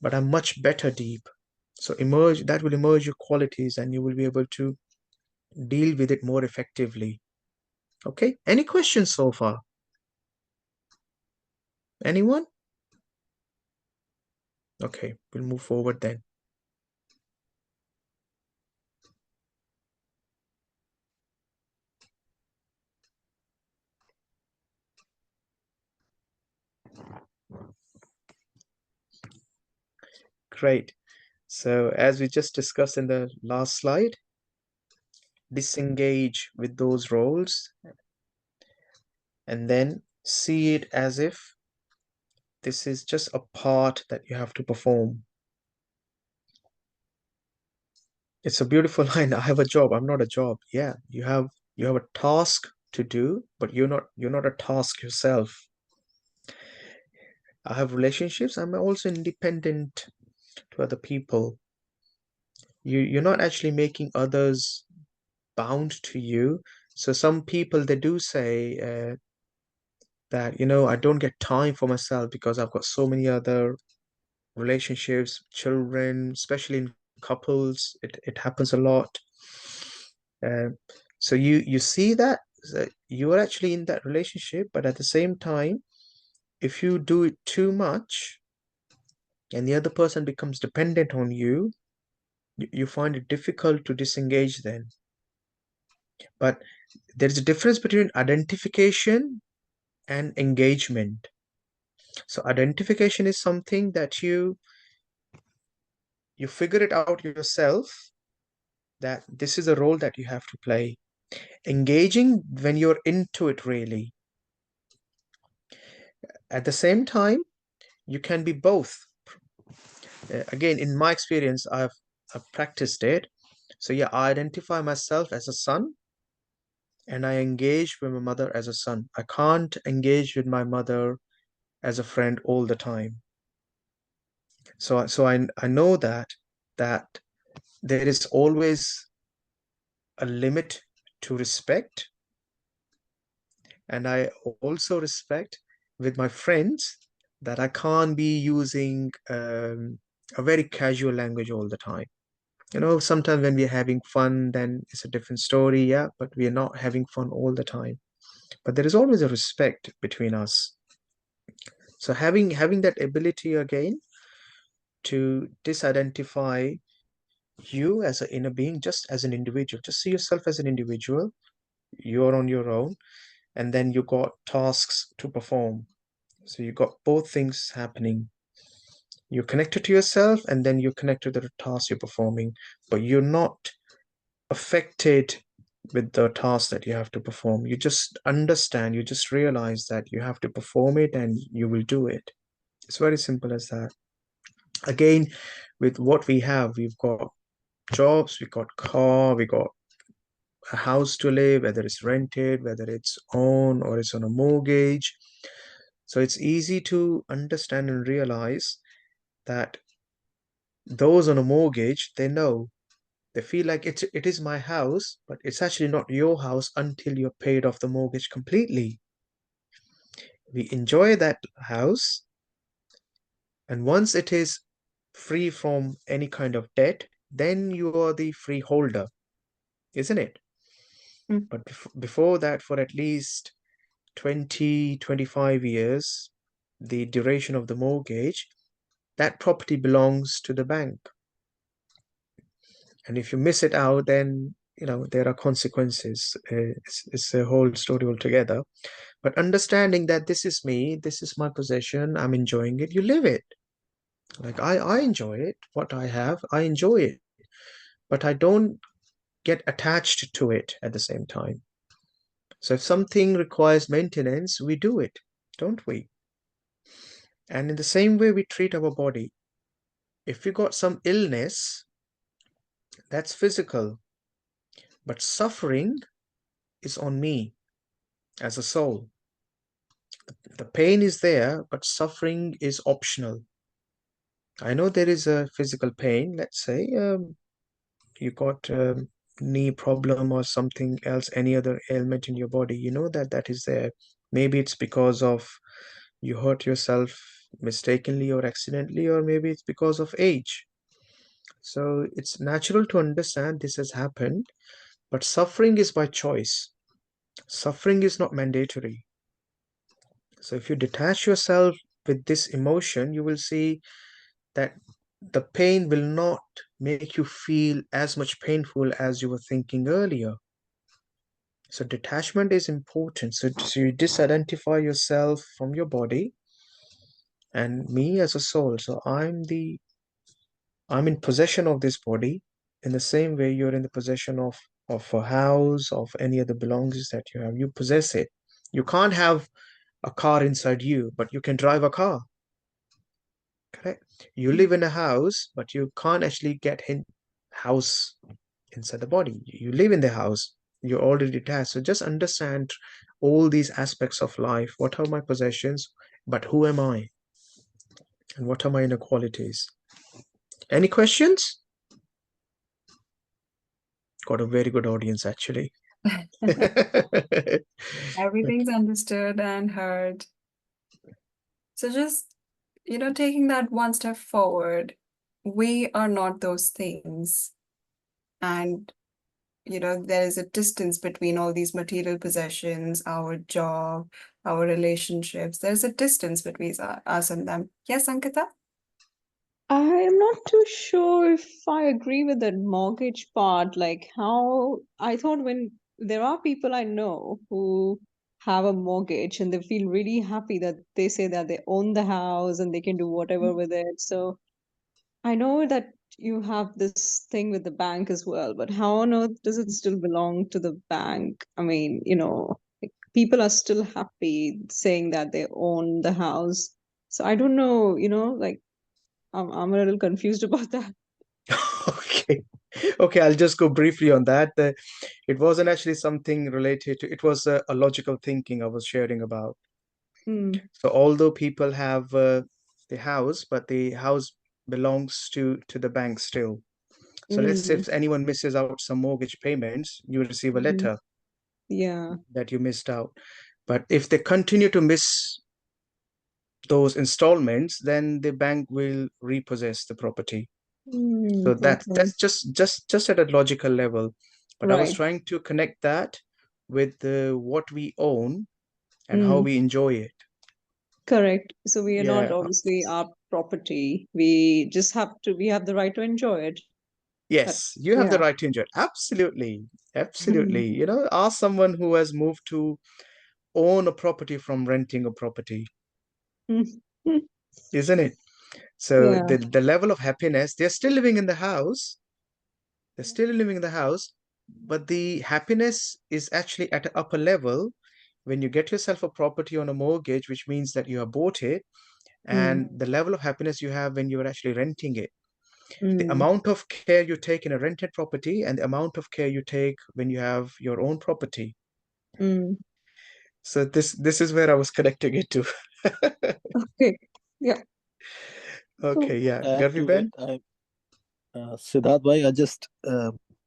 but I'm much better deep. So that will emerge your qualities, and you will be able to deal with it more effectively. Okay, any questions so far? Anyone? Okay, we'll move forward then. Great. So as we just discussed in the last slide, disengage with those roles and then see it as if this is just a part that you have to perform. It's a beautiful line. I have a job. I'm not a job. Yeah, you have a task to do, but you're not a task yourself. I have relationships. I'm also independent to other people. You're not actually making others bound to you. So some people, they do say that, you know, I don't get time for myself because I've got so many other relationships, children, especially in couples. It happens a lot. So you see that you are actually in that relationship, but at the same time, if you do it too much and the other person becomes dependent on you, you find it difficult to disengage then. But there's a difference between identification and engagement. So identification is something that you figure it out yourself, that this is a role that you have to play. Engaging when you're into it really. At the same time, you can be both. Again, in my experience, I've practiced it. So yeah, I identify myself as a son, and I engage with my mother as a son. I can't engage with my mother as a friend all the time. So I know that there is always a limit to respect, and I also respect with my friends that I can't be using a very casual language all the time. You know, sometimes when we're having fun, then it's a different story, yeah, but we're not having fun all the time. But there is always a respect between us. So having that ability again to disidentify you as an inner being, just as an individual, just see yourself as an individual. You're on your own, and then you got tasks to perform. So you got both things happening. You're connected to yourself, and then you're connected to the task you're performing, but you're not affected with the task that you have to perform. You just understand, you just realize that you have to perform it, and you will do it. It's very simple as that. Again, with what we have, we've got jobs, we got car, we got a house to live, whether it's rented, whether it's owned or it's on a mortgage. So it's easy to understand and realize that those on a mortgage, they feel like it is my house, but it's actually not your house until you're paid off the mortgage completely. We enjoy that house, and once it is free from any kind of debt, then you are the freeholder, isn't it? But before that, for at least 20, 25 years, the duration of the mortgage, that property belongs to the bank. And if you miss it out, then, you know, there are consequences. It's a whole story altogether. But understanding that this is me, this is my possession, I'm enjoying it, you live it. Like I enjoy it, what I have, I enjoy it. but I don't get attached to it at the same time. So if something requires maintenance, we do it, don't we? And in the same way we treat our body. If we got some illness, that's physical, but suffering is on me as a soul. The pain is there, but suffering is optional. I know there is a physical pain. Let's say you got a knee problem or something else, any other ailment in your body. You know that that is there. Maybe it's because of you hurt yourself mistakenly or accidentally, or maybe it's because of age. So it's natural to understand this has happened, but suffering is by choice. Suffering is not mandatory. So if you detach yourself with this emotion, you will see that the pain will not make you feel as much painful as you were thinking earlier. So detachment is important. So you disidentify yourself from your body and me as a soul. So I'm in possession of this body in the same way you're in the possession of a house, of any other belongings that you have. You possess it. You can't have a car inside you, but you can drive a car. Correct? You live in a house, but you can't actually get in house inside the body. You live in the house. You're already detached. So just understand all these aspects of life. What are my possessions? But who am I? And what are my inequalities? Any questions? Got a very good audience, actually. Everything's understood and heard. So just, taking that one step forward, we are not those things. And, there is a distance between all these material possessions, our job, our relationships. There's a distance between us and them. Yes, Ankita? I'm not too sure if I agree with that mortgage part. Like, how I thought when there are people I know who have a mortgage and they feel really happy that they say that they own the house and they can do whatever with it. So I know that you have this thing with the bank as well, but how on earth does it still belong to the bank? I mean, like, people are still happy saying that they own the house. So I don't know, like, I'm a little confused about that. Okay, I'll just go briefly on that. It wasn't actually something related to, it was a logical thinking I was sharing about. Mm, So although people have the house, but the house belongs to the bank still. So let's say mm, if anyone misses out some mortgage payments, you receive a mm, letter yeah. that you missed out. But if they continue to miss those installments, then the bank will repossess the property. So that's Okay. that's just at a logical level. But I was Right. trying to connect that with what we own and how Mm, we enjoy it. correct. So we are not Yeah. obviously our property. We have the right to enjoy it. But Yes, you have the yeah. right to enjoy it. Absolutely. Absolutely. Ask someone who has moved to own a property from renting a property, isn't it? So Yeah. the level of happiness, they're still living in the house. They're still living in the house, but the happiness is actually at an upper level when you get yourself a property on a mortgage, which means that you have bought it, Mm, and the level of happiness you have when you're actually renting it. The mm, amount of care you take in a rented property and the amount of care you take when you have your own property. mm. So this is where I was connecting it to. Okay. Yeah. Okay, So yeah. Add Garvi to Ben? it, Siddharth bhai, I just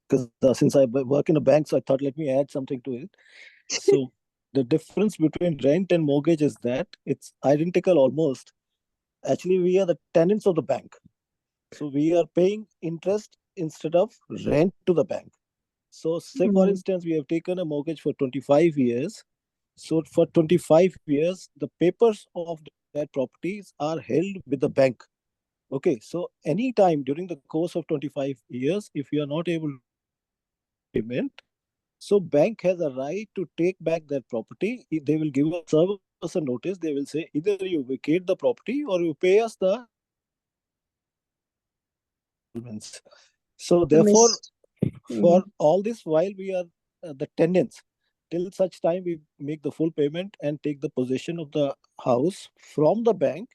because since I work in a bank, so I thought let me add something to it. So the difference between rent and mortgage is that it's identical almost. Actually, we are the tenants of the bank, so we are paying interest instead of rent to the bank. So, say for mm, instance, we have taken a mortgage for 25 years. So, for 25 years, the papers of that properties are held with the bank. Okay, so anytime during the course of 25 years, if you are not able to payment, so bank has a right to take back that property. They will give us a notice. They will say either you vacate the property or you pay us the payments. So therefore, missed. For all this while we are the tenants, till such time we make the full payment and take the possession of the house from the bank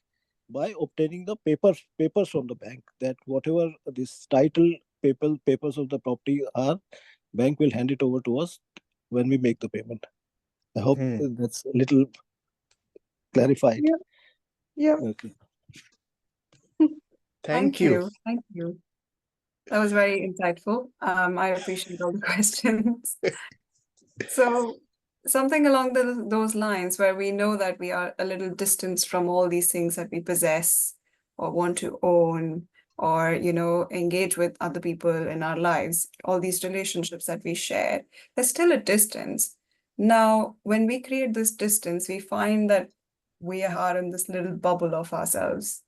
by obtaining the papers from the bank, that whatever this title papers of the property are, bank will hand it over to us when we make the payment. I hope that's a little clarified. Yeah. Okay. Thank you. Thank you. That was very insightful. I appreciate all the questions. So something along those lines, where we know that we are a little distanced from all these things that we possess or want to own, or, you know, engage with other people in our lives, all these relationships that we share, there's still a distance. Now, when we create this distance, we find that we are in this little bubble of ourselves,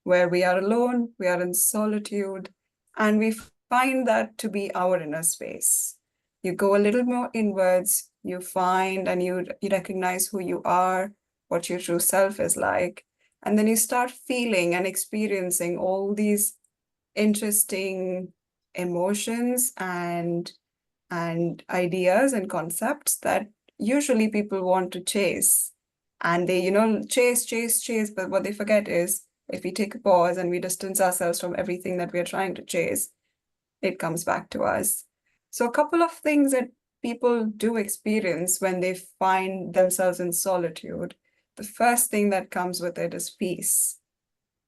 where we are alone, we are in solitude, and we find that to be our inner space. You go a little more inwards, you find and you recognize who you are, what your true self is like, and then you start feeling and experiencing all these interesting emotions and ideas and concepts that usually people want to chase. And they, you know, chase, but what they forget is, if we take a pause and we distance ourselves from everything that we are trying to chase, it comes back to us. So a couple of things that people do experience when they find themselves in solitude, the first thing that comes with it is peace,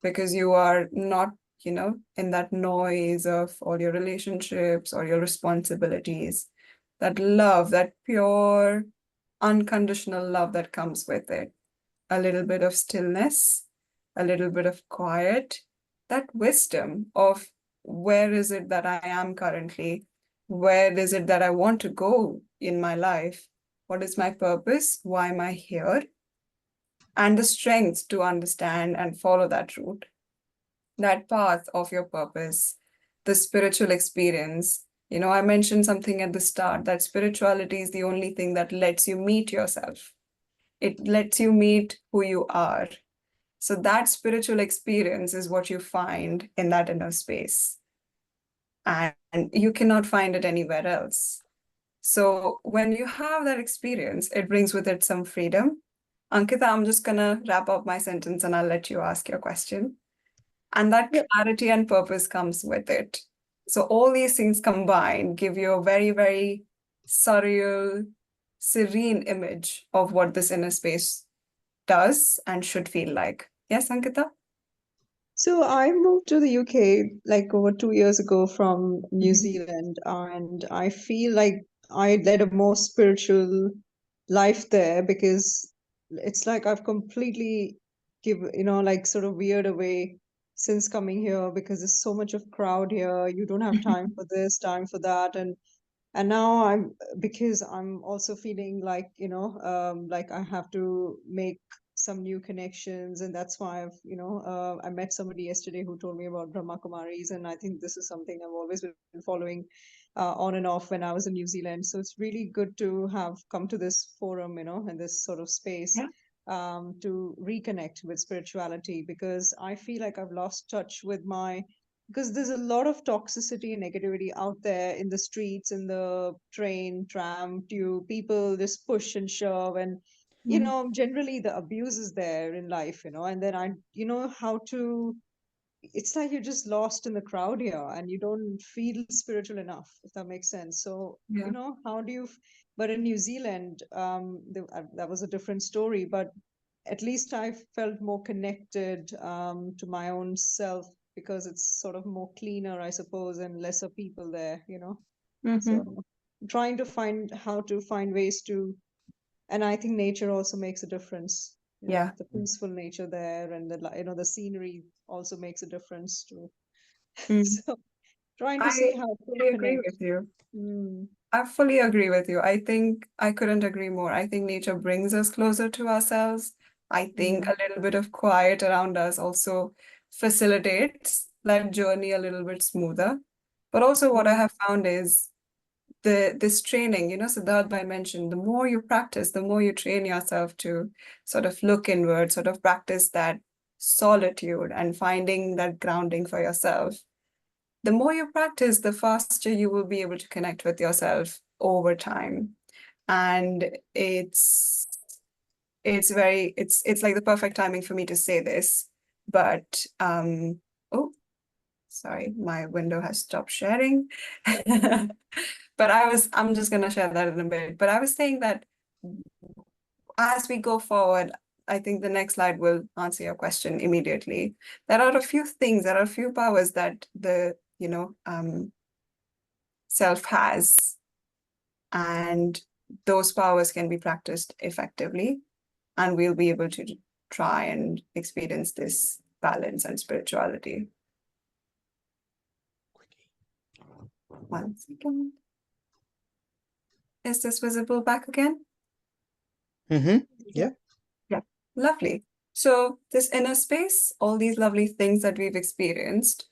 because you are not, you know, in that noise of all your relationships or your responsibilities. That love, that pure, unconditional love that comes with it. A little bit of stillness, a little bit of quiet, that wisdom of where is it that I am currently? Where is it that I want to go in my life? What is my purpose? Why am I here? And the strength to understand and follow that route, that path of your purpose, the spiritual experience. You know, I mentioned something at the start, that spirituality is the only thing that lets you meet yourself. It lets you meet who you are. So that spiritual experience is what you find in that inner space. And you cannot find it anywhere else. So when you have that experience, it brings with it some freedom. Ankita, I'm just going to wrap up my sentence and I'll let you ask your question. And that clarity and purpose comes with it. So all these things combined give you a very, very surreal, serene image of what this inner space does and should feel like. Yes, Ankita? So I moved to the UK like over 2 years ago from New Zealand, and I feel like I led a more spiritual life there, because it's like I've completely like sort of veered away since coming here, because there's so much of crowd here. You don't have time for this, time for that, and now because I'm also feeling like like I have to make some new connections, and that's why I met somebody yesterday who told me about Brahma Kumaris, and I think this is something I've always been following on and off when I was in New Zealand. So it's really good to have come to this forum, and this sort of space. Yeah. To reconnect with spirituality, because I feel like I've lost touch with because there's a lot of toxicity and negativity out there in the streets, in the train, tram, tube. People just push and shove, and generally the abuse is there in life, and then how to, it's like you're just lost in the crowd here and you don't feel spiritual enough, if that makes sense. So how do you but in New Zealand, that was a different story, but at least I felt more connected to my own self, because it's sort of more cleaner, I suppose, and lesser people there, So trying to find how to find ways to, and I think nature also makes a difference. The peaceful nature there, and the scenery also makes a difference too. So trying to see how to fully agree connect. with you. Mm. I fully agree with you. I think I couldn't agree more. I think nature brings us closer to ourselves. I think a little bit of quiet around us also facilitates that journey a little bit smoother. But also what I have found is this training, Siddharth mentioned, the more you practice, the more you train yourself to sort of look inward, sort of practice that solitude and finding that grounding for yourself. the more you practice, the faster you will be able to connect with yourself over time. And it's like the perfect timing for me to say this, but oh, sorry, my window has stopped sharing. But I'm just gonna share that in a bit. But I was saying that as we go forward, I think the next slide will answer your question immediately. There are a few things, there are a few powers that the self has, and those powers can be practiced effectively, and we'll be able to try and experience this balance and spirituality. One second. Is this visible back again? Yeah. Yeah, lovely. So this inner space, all these lovely things that we've experienced,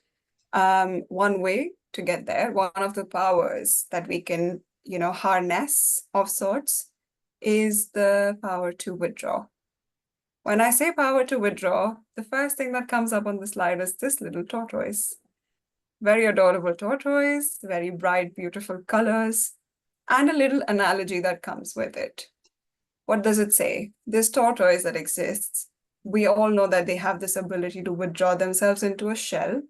one way to get there, one of the powers that we can, harness of sorts, is the power to withdraw. When I say power to withdraw, the first thing that comes up on the slide is this little tortoise. Very adorable tortoise, very bright, beautiful colors, and a little analogy that comes with it. What does it say? This tortoise that exists, we all know that they have this ability to withdraw themselves into a shell.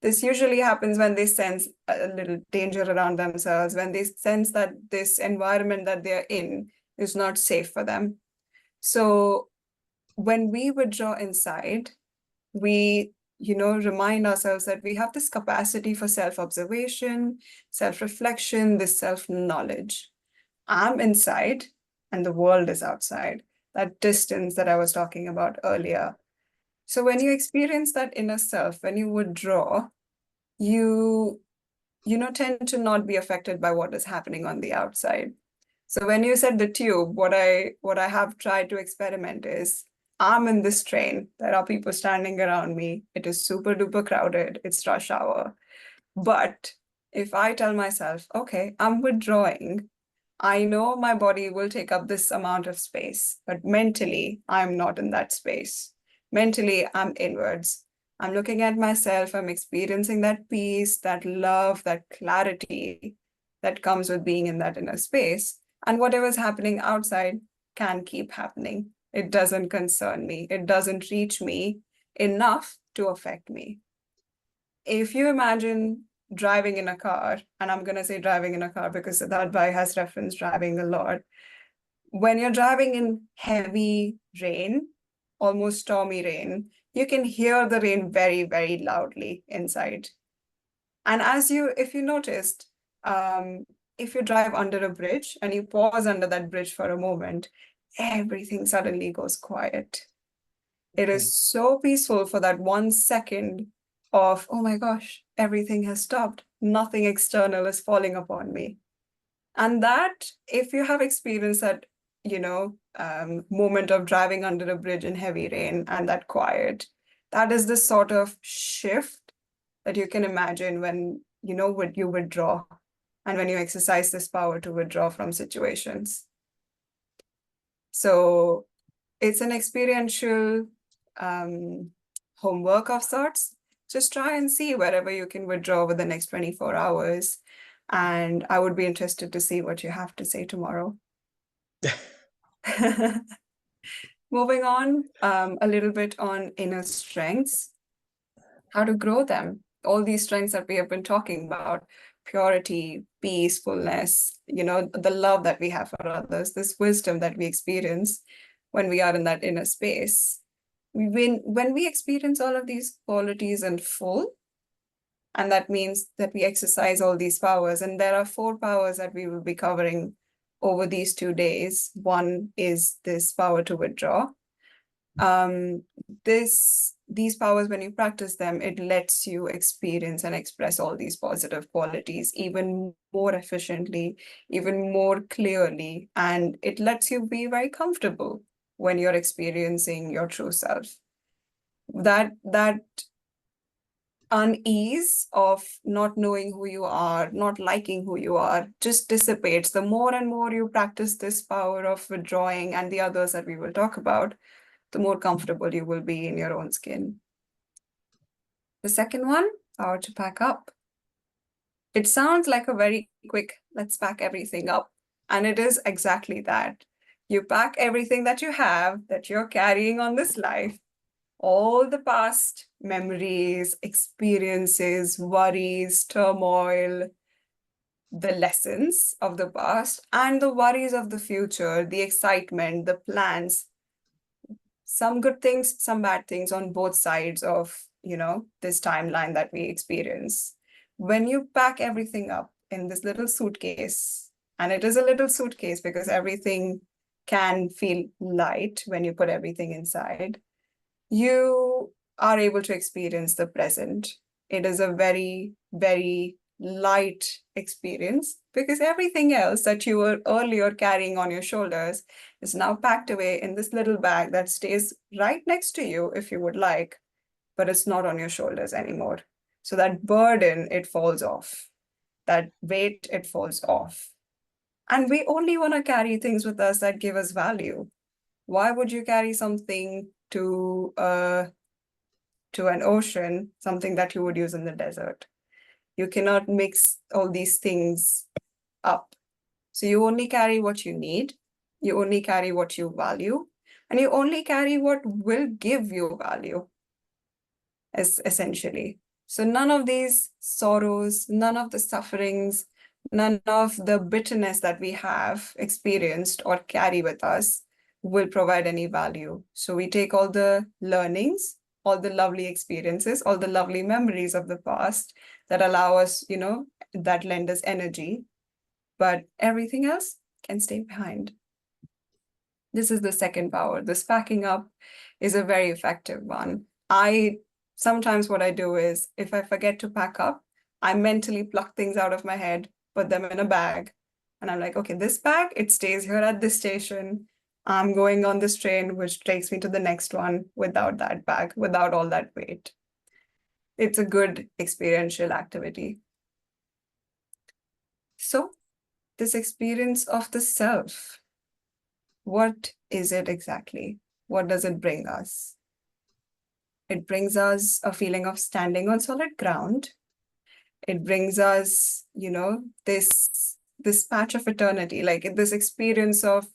This usually happens when they sense a little danger around themselves, when they sense that this environment that they're in is not safe for them. So when we withdraw inside, we remind ourselves that we have this capacity for self-observation, self-reflection, this self-knowledge. I'm inside and the world is outside, that distance that I was talking about earlier. So when you experience that inner self, when you withdraw, you tend to not be affected by what is happening on the outside. So when you said the tube, what I have tried to experiment is, I'm in this train. There are people standing around me. It is super duper crowded. It's rush hour. But if I tell myself, okay, I'm withdrawing, I know my body will take up this amount of space, but mentally, I'm not in that space. Mentally, I'm inwards. I'm looking at myself. I'm experiencing that peace, that love, that clarity that comes with being in that inner space. And whatever's happening outside can keep happening. It doesn't concern me. It doesn't reach me enough to affect me. If you imagine driving in a car, and I'm going to say driving in a car because Siddharth Bhai has referenced driving a lot. When you're driving in heavy rain, almost stormy rain, you can hear the rain very, very loudly inside. And if you noticed, if you drive under a bridge and you pause under that bridge for a moment, everything suddenly goes quiet. It is so peaceful for that 1 second of, oh my gosh, everything has stopped. Nothing external is falling upon me. And that, if you have experienced that, moment of driving under a bridge in heavy rain and that quiet, that is the sort of shift that you can imagine when, you withdraw and when you exercise this power to withdraw from situations. So it's an experiential homework of sorts. Just try and see wherever you can withdraw over the next 24 hours. And I would be interested to see what you have to say tomorrow. Moving on, a little bit on inner strengths, how to grow them. All these strengths that we have been talking about, purity, peacefulness, the love that we have for others, this wisdom that we experience when we are in that inner space. When we experience all of these qualities in full, and that means that we exercise all these powers, and there are 4 powers that we will be covering over these 2 days. One is this power to withdraw. These powers, when you practice them, it lets you experience and express all these positive qualities even more efficiently, even more clearly, and it lets you be very comfortable when you're experiencing your true self. That unease of not knowing who you are, not liking who you are, just dissipates. The more and more you practice this power of withdrawing and the others that we will talk about, the more comfortable you will be in your own skin. The second one, power to pack up. It sounds like a very quick, let's pack everything up. And it is exactly that. You pack everything that you have, that you're carrying on this life, all the past memories, experiences, worries, turmoil, the lessons of the past, and the worries of the future, the excitement, the plans, some good things, some bad things on both sides of, this timeline that we experience. When you pack everything up in this little suitcase, and it is a little suitcase because everything can feel light when you put everything inside, you are able to experience the present. It is a very, very light experience because everything else that you were earlier carrying on your shoulders is now packed away in this little bag that stays right next to you if you would like, but it's not on your shoulders anymore. So that burden, it falls off. That weight, it falls off. And we only want to carry things with us that give us value. Why would you carry something to an ocean, something that you would use in the desert? You cannot mix all these things up. So you only carry what you need, you only carry what you value, and you only carry what will give you value, essentially. So none of these sorrows, none of the sufferings, none of the bitterness that we have experienced or carry with us will provide any value. So we take all the learnings, all the lovely experiences, all the lovely memories of the past that allow us, that lend us energy, but everything else can stay behind. This is the second power. This packing up is a very effective one. Sometimes what I do is, if I forget to pack up, I mentally pluck things out of my head, put them in a bag, and I'm like, okay, this bag, it stays here at this station. I'm going on this train, which takes me to the next one without that bag, without all that weight. It's a good experiential activity. So, this experience of the self, what is it exactly? What does it bring us? It brings us a feeling of standing on solid ground. It brings us, this patch of eternity, like this experience of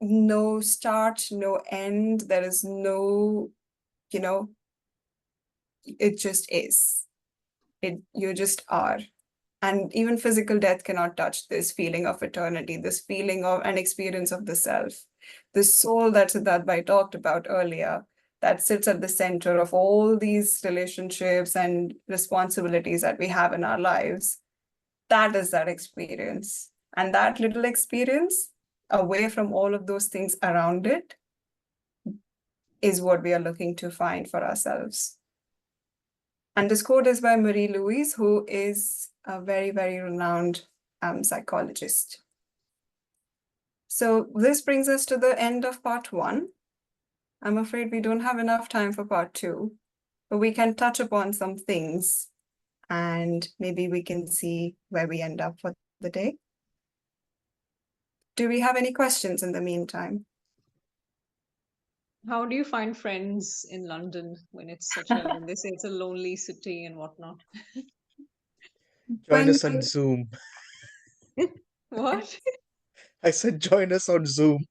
no start, no end. There is no, it just is. You just are. And even physical death cannot touch this feeling of eternity, this feeling of an experience of the self, the soul that Siddharth Bhai talked about earlier, that sits at the center of all these relationships and responsibilities that we have in our lives. That is that experience. And that little experience, away from all of those things around it, is what we are looking to find for ourselves. And this quote is by Marie-Louise, who is a very, very renowned psychologist. So this brings us to the end of part 1. I'm afraid we don't have enough time for part 2, but we can touch upon some things and maybe we can see where we end up for the day. Do we have any questions in the meantime? How do you find friends in London when it's when they say it's a lonely city and whatnot? Join us on Zoom. What? I said join us on Zoom.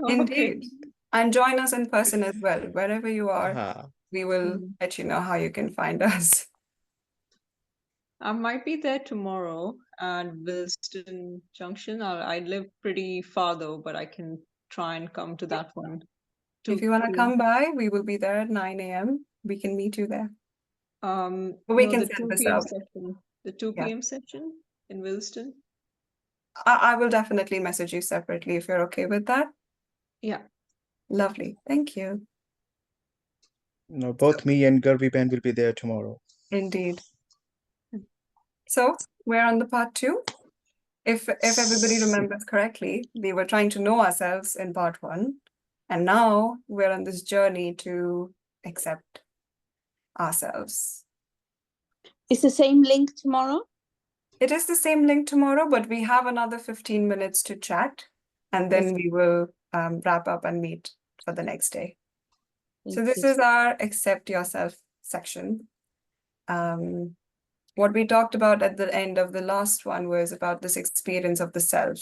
Indeed. Okay. And join us in person as well. Wherever you are, we will let you know how you can find us. I might be there tomorrow at Wilston Junction. I live pretty far though, but I can try and come to that one. If you want to come by, we will be there at 9 a.m. We can meet you there. We can the set 2 this p.m. up. session. The 2 Yeah. p.m. session in Wilston. I will definitely message you separately if you're okay with that. Yeah. Lovely. Thank you. No, both me and Garvi Ben will be there tomorrow. Indeed. So we're on the part 2. If everybody remembers correctly, we were trying to know ourselves in part 1, and now we're on this journey to accept ourselves. Is the same link tomorrow? It is the same link tomorrow, but we have another 15 minutes to chat, and then we will wrap up and meet for the next day. So this is our accept yourself section. what we talked about at the end of the last one was about this experience of the self,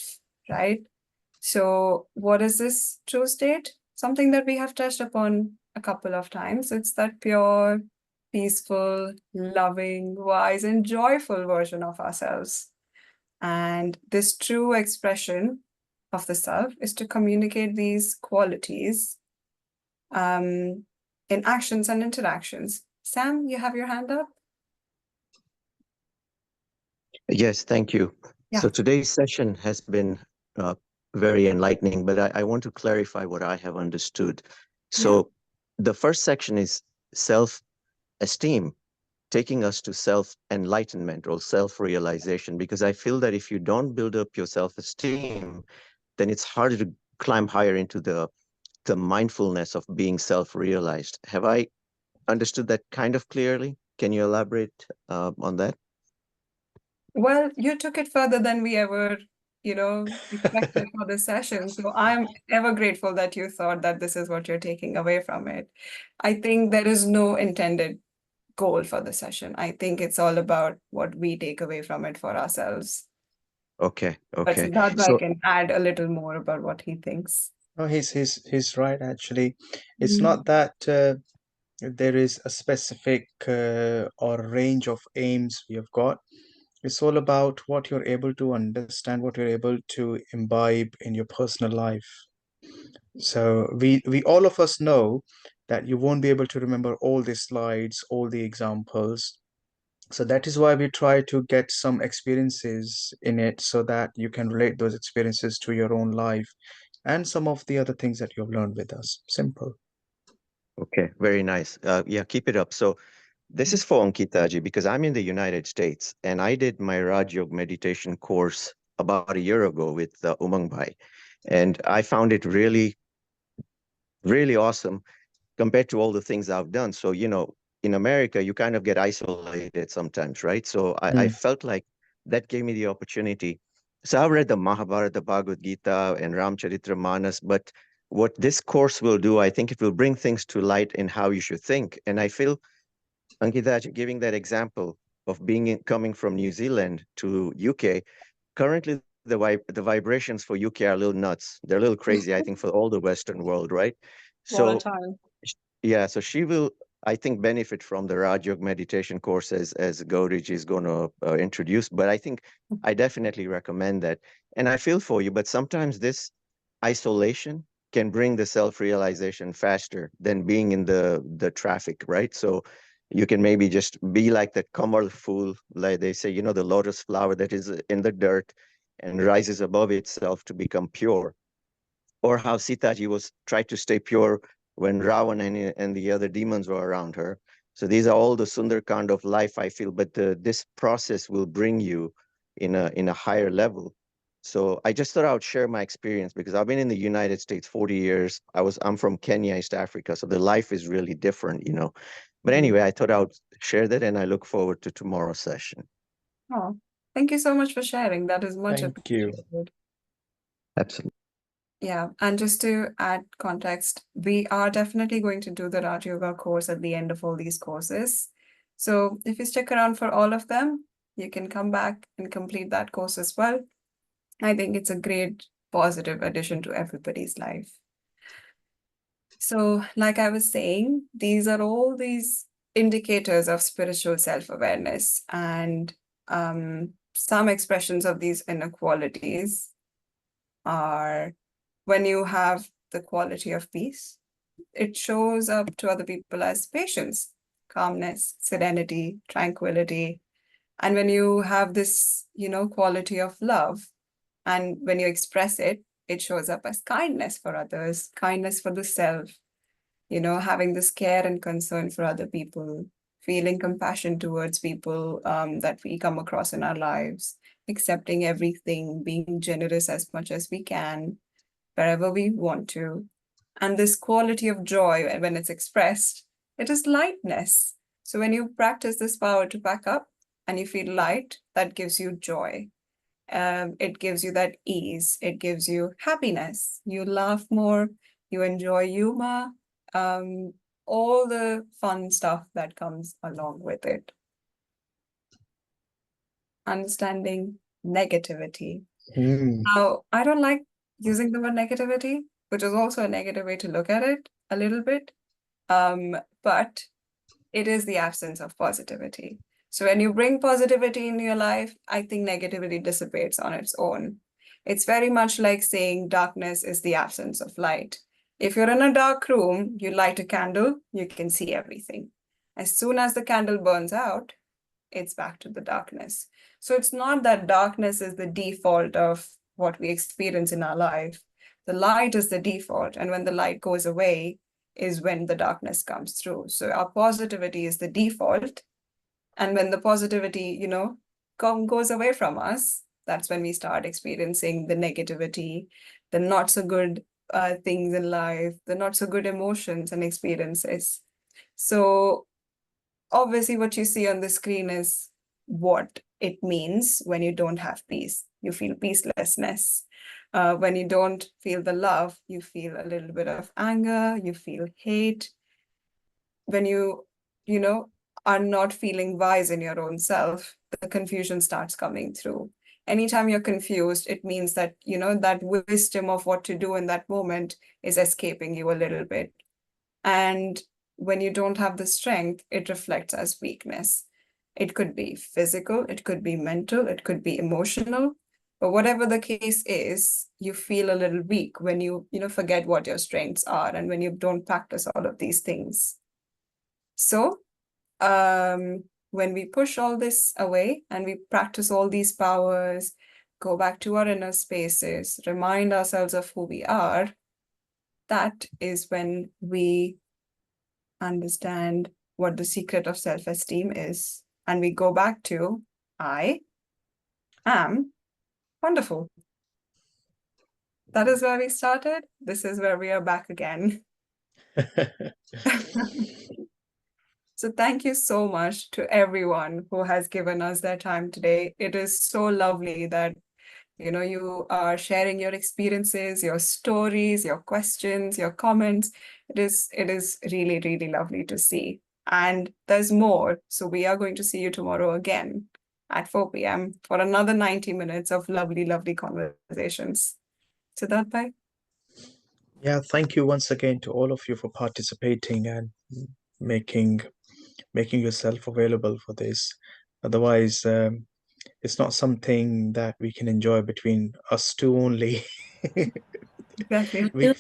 right? So what is this true state? Something that we have touched upon a couple of times. It's that pure, peaceful, loving, wise, and joyful version of ourselves. And this true expression of the self is to communicate these qualities in actions and interactions. Sam, you have your hand up? Yes, thank you. Yeah. So today's session has been very enlightening, but I want to clarify what I have understood. So the first section is self-esteem, taking us to self-enlightenment or self-realization, because I feel that if you don't build up your self-esteem, then it's harder to climb higher into the mindfulness of being self-realized. Have I understood that kind of clearly? Can you elaborate on that? Well, you took it further than we ever, expected for this session. So I'm ever grateful that you thought that this is what you're taking away from it. I think there is no intended goal for the session. I think it's all about what we take away from it for ourselves. Okay, But okay. Siddhartha So can add a little more about what he thinks. No, he's right actually. It's not that there is a specific or range of aims we have got. It's all about what you're able to understand, what you're able to imbibe in your personal life. So we all of us know that you won't be able to remember all the slides, all the examples. So that is why we try to get some experiences in it so that you can relate those experiences to your own life and some of the other things that you've learned with us. Simple. okay, very nice. Yeah, keep it up. So this is for Ankitaji because I'm in the United States and I did my Raj Yoga meditation course about a year ago with Umang Bhai. And I found it really, really awesome compared to all the things I've done. So, in America, you kind of get isolated sometimes, right? So I felt like that gave me the opportunity. So I've read the Mahabharata, the Bhagavad Gita, and Ramcharitra Manas, but what this course will do, I think it will bring things to light in how you should think. And I feel, Ankita, giving that example of coming from New Zealand to UK, currently the vibrations for UK are a little nuts. They're a little crazy, I think, for all the Western world, right? So Volatile. yeah, so she will, I think, benefit from the Raj Yoga meditation course as Gauriji is going to introduce. But I think I definitely recommend that. And I feel for you, but sometimes this isolation can bring the self-realization faster than being in the traffic, right? So you can maybe just be like that Kamal fool, like they say, the lotus flower that is in the dirt and rises above itself to become pure. Or how Sitaji was tried to stay pure when Ravan and the other demons were around her. So these are all the Sundar kind of life, I feel, but this process will bring you in a higher level. So I just thought I would share my experience because I've been in the United States 40 years. I'm from Kenya, East Africa, so the life is really different. But anyway, I thought I would share that, and I look forward to tomorrow's session. Oh, thank you so much for sharing. That is much Thank you. appreciated. Absolutely. Yeah, and just to add context, we are definitely going to do the Raj Yoga course at the end of all these courses. So if you stick around for all of them, you can come back and complete that course as well. I think it's a great positive addition to everybody's life. So like I was saying, these are all these indicators of spiritual self-awareness and some expressions of these inequalities are when you have the quality of peace, it shows up to other people as patience, calmness, serenity, tranquility. And when you have this, quality of love, and when you express it, it shows up as kindness for others, kindness for the self, having this care and concern for other people, feeling compassion towards people that we come across in our lives, accepting everything, being generous as much as we can, wherever we want to. And this quality of joy, when it's expressed, it is lightness. So when you practice this power to back up and you feel light, that gives you joy. It gives you that ease. It gives you happiness. You laugh more. You enjoy humor. All the fun stuff that comes along with it. understanding negativity. Mm. Now, I don't like using the word negativity, which is also a negative way to look at it a little bit. But it is the absence of positivity. So when you bring positivity in your life, I think negativity dissipates on its own. It's very much like saying darkness is the absence of light. If you're in a dark room, you light a candle, you can see everything. As soon as the candle burns out, it's back to the darkness. So it's not that darkness is the default of what we experience in our life. The light is the default. And when the light goes away, is when the darkness comes through. So our positivity is the default. And when the positivity, goes away from us, that's when we start experiencing the negativity, the not so good things in life, the not so good emotions and experiences. So obviously what you see on the screen is what it means when you don't have peace. You feel peacelessness. When you don't feel the love, you feel a little bit of anger, you feel hate. When you are not feeling wise in your own self, the confusion starts coming through. Anytime you're confused, it means that, that wisdom of what to do in that moment is escaping you a little bit. And when you don't have the strength, it reflects as weakness. It could be physical, it could be mental, it could be emotional. But whatever the case is, you feel a little weak when you forget what your strengths are and when you don't practice all of these things. So when we push all this away and we practice all these powers, go back to our inner spaces, remind ourselves of who we are, that is when we understand what the secret of self-esteem is. And we go back to, I am wonderful. That is where we started. This is where we are back again. So thank you so much to everyone who has given us their time today. It is so lovely that you are sharing your experiences, your stories, your questions, your comments. It is really, really lovely to see. And there's more. So we are going to see you tomorrow again at 4 p.m. for another 90 minutes of lovely, lovely conversations. Siddharth bhai? Yeah, thank you once again to all of you for participating and making yourself available for this. Otherwise, it's not something that we can enjoy between us two only. Exactly. we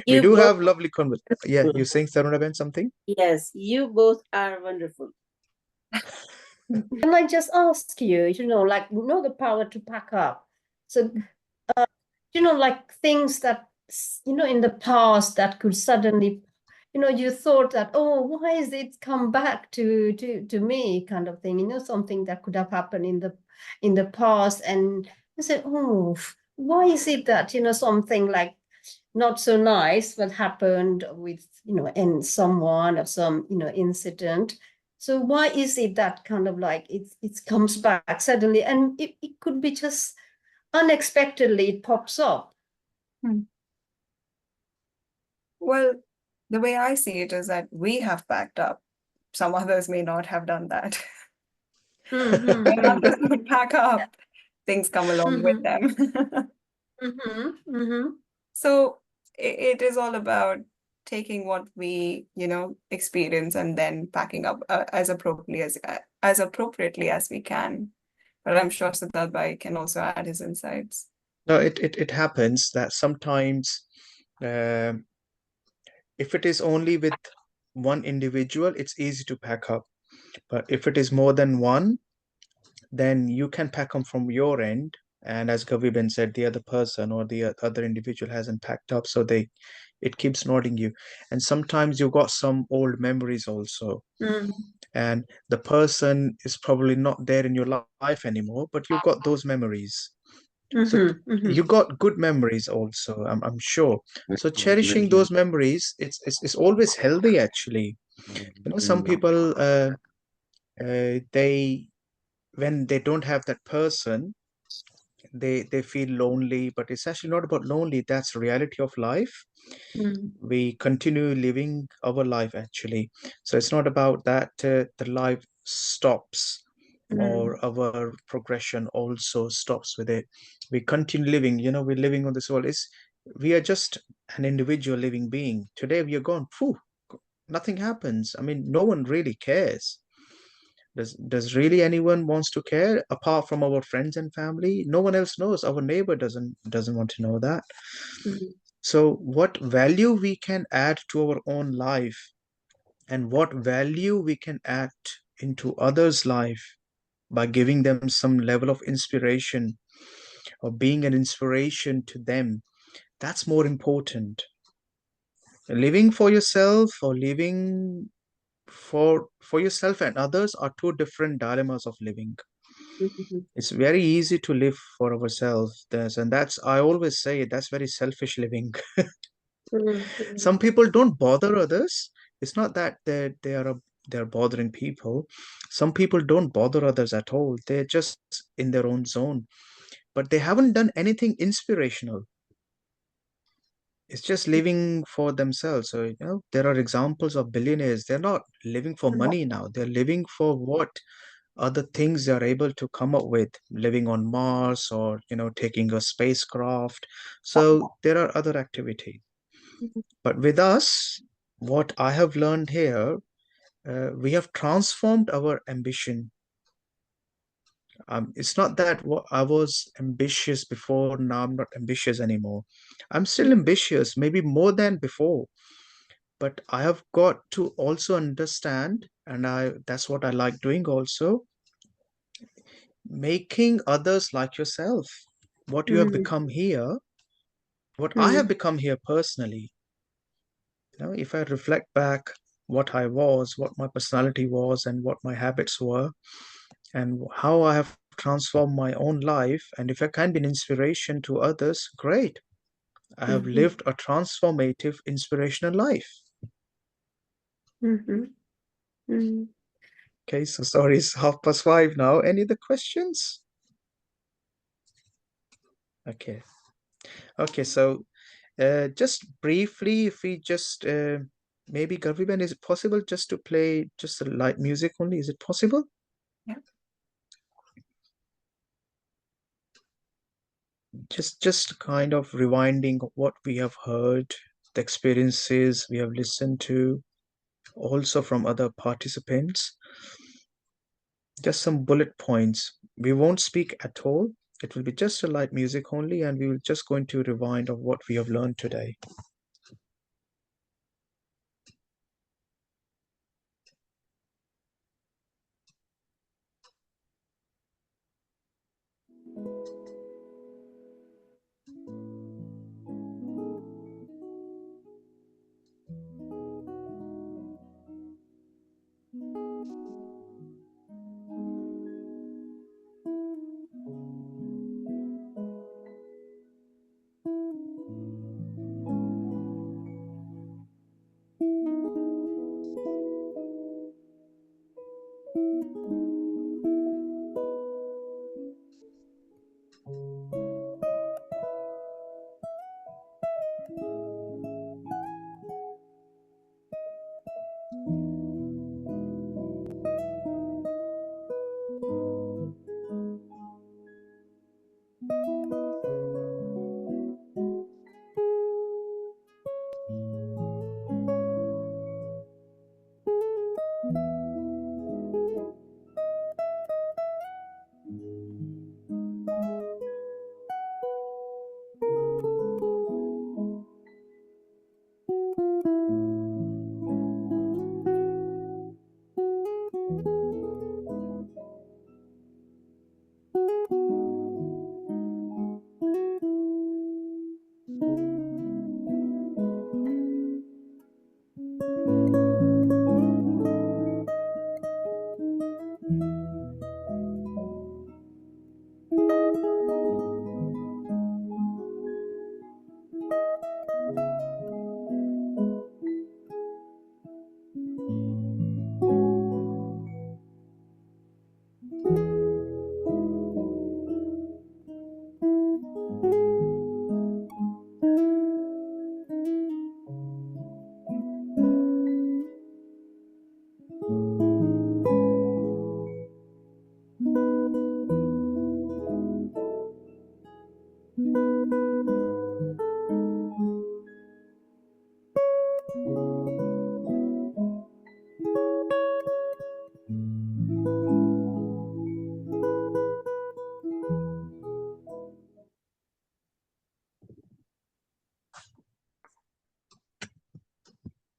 You do both, have lovely conversation. Yeah, you're saying, Sarunaben, something? yes, you both are wonderful. Can I just ask you, the power to pack up? So, like things that, in the past that could suddenly, you thought that, oh, why is it come back to me kind of thing, something that could have happened in the past. And you said, oh, why is it that, something like not so nice what happened with, and someone or some, incident. So why is it that kind of like it comes back suddenly, and it could be just unexpectedly it pops up? Well, the way I see it is that we have packed up. Some others may not have done that. When others don't pack up, things come along with them. So it is all about taking what we, experience and then packing up as appropriately as we can. But I'm sure Siddharth Bhai can also add his insights. No, it happens that sometimes, if it is only with one individual, it's easy to pack up. But if it is more than one, then you can pack them from your end. And as Gaviben said, the other person or the other individual hasn't packed up, so it keeps nodding you. And sometimes you've got some old memories also. And the person is probably not there in your life anymore, but you've got those memories. So you got good memories also, I'm sure. So cherishing those memories, it's always healthy actually. Some people they when they don't have that person, they feel lonely, but it's actually not about lonely. That's reality of life. We continue living our life actually. So it's not about that the life stops or our progression also stops with it. We continue living, we're living on this world. We are just an individual living being. Today we are gone. Phew, nothing happens. I mean, no one really cares. Does really anyone wants to care apart from our friends and family? No one else knows. Our neighbor doesn't want to know that. So what value we can add to our own life, and what value we can add into others' life by giving them some level of inspiration or being an inspiration to them, that's more important. Living for yourself or living for yourself and others are two different dilemmas of living. It's very easy to live for ourselves. And that's, I always say, that's very selfish living. Some people don't bother others. It's not that they're bothering people. Some people don't bother others at all. They're just in their own zone, but they haven't done anything inspirational. It's just living for themselves. So, there are examples of billionaires. They're not living for money now. They're living for what other things they're able to come up with, living on Mars or, taking a spacecraft. So there are other activities. But with us, what I have learned here, we have transformed our ambition. It's not that I was ambitious before, now I'm not ambitious anymore. I'm still ambitious, maybe more than before. But I have got to also understand, and that's what I like doing also, making others like yourself. What you have become here, what I have become here personally. If I reflect back what I was, what my personality was, and what my habits were, and how I have transformed my own life, and if I can be an inspiration to others, great. I have lived a transformative, inspirational life. Okay, so sorry, it's 5:30 now. Any other questions? Okay. Okay, so just briefly, if we just maybe Garviben, is it possible just to play just a light music only? Is it possible? Yeah. Just kind of rewinding what we have heard, the experiences we have listened to, also from other participants. Just some bullet points. We won't speak at all. It will be just a light music only, and we will just going to rewind of what we have learned today.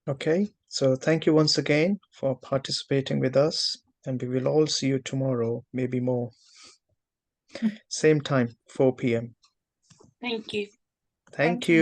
Okay, so thank you once again for participating with us, and we will all see you tomorrow, maybe more. Same time, 4 p.m. Thank you. Thank you.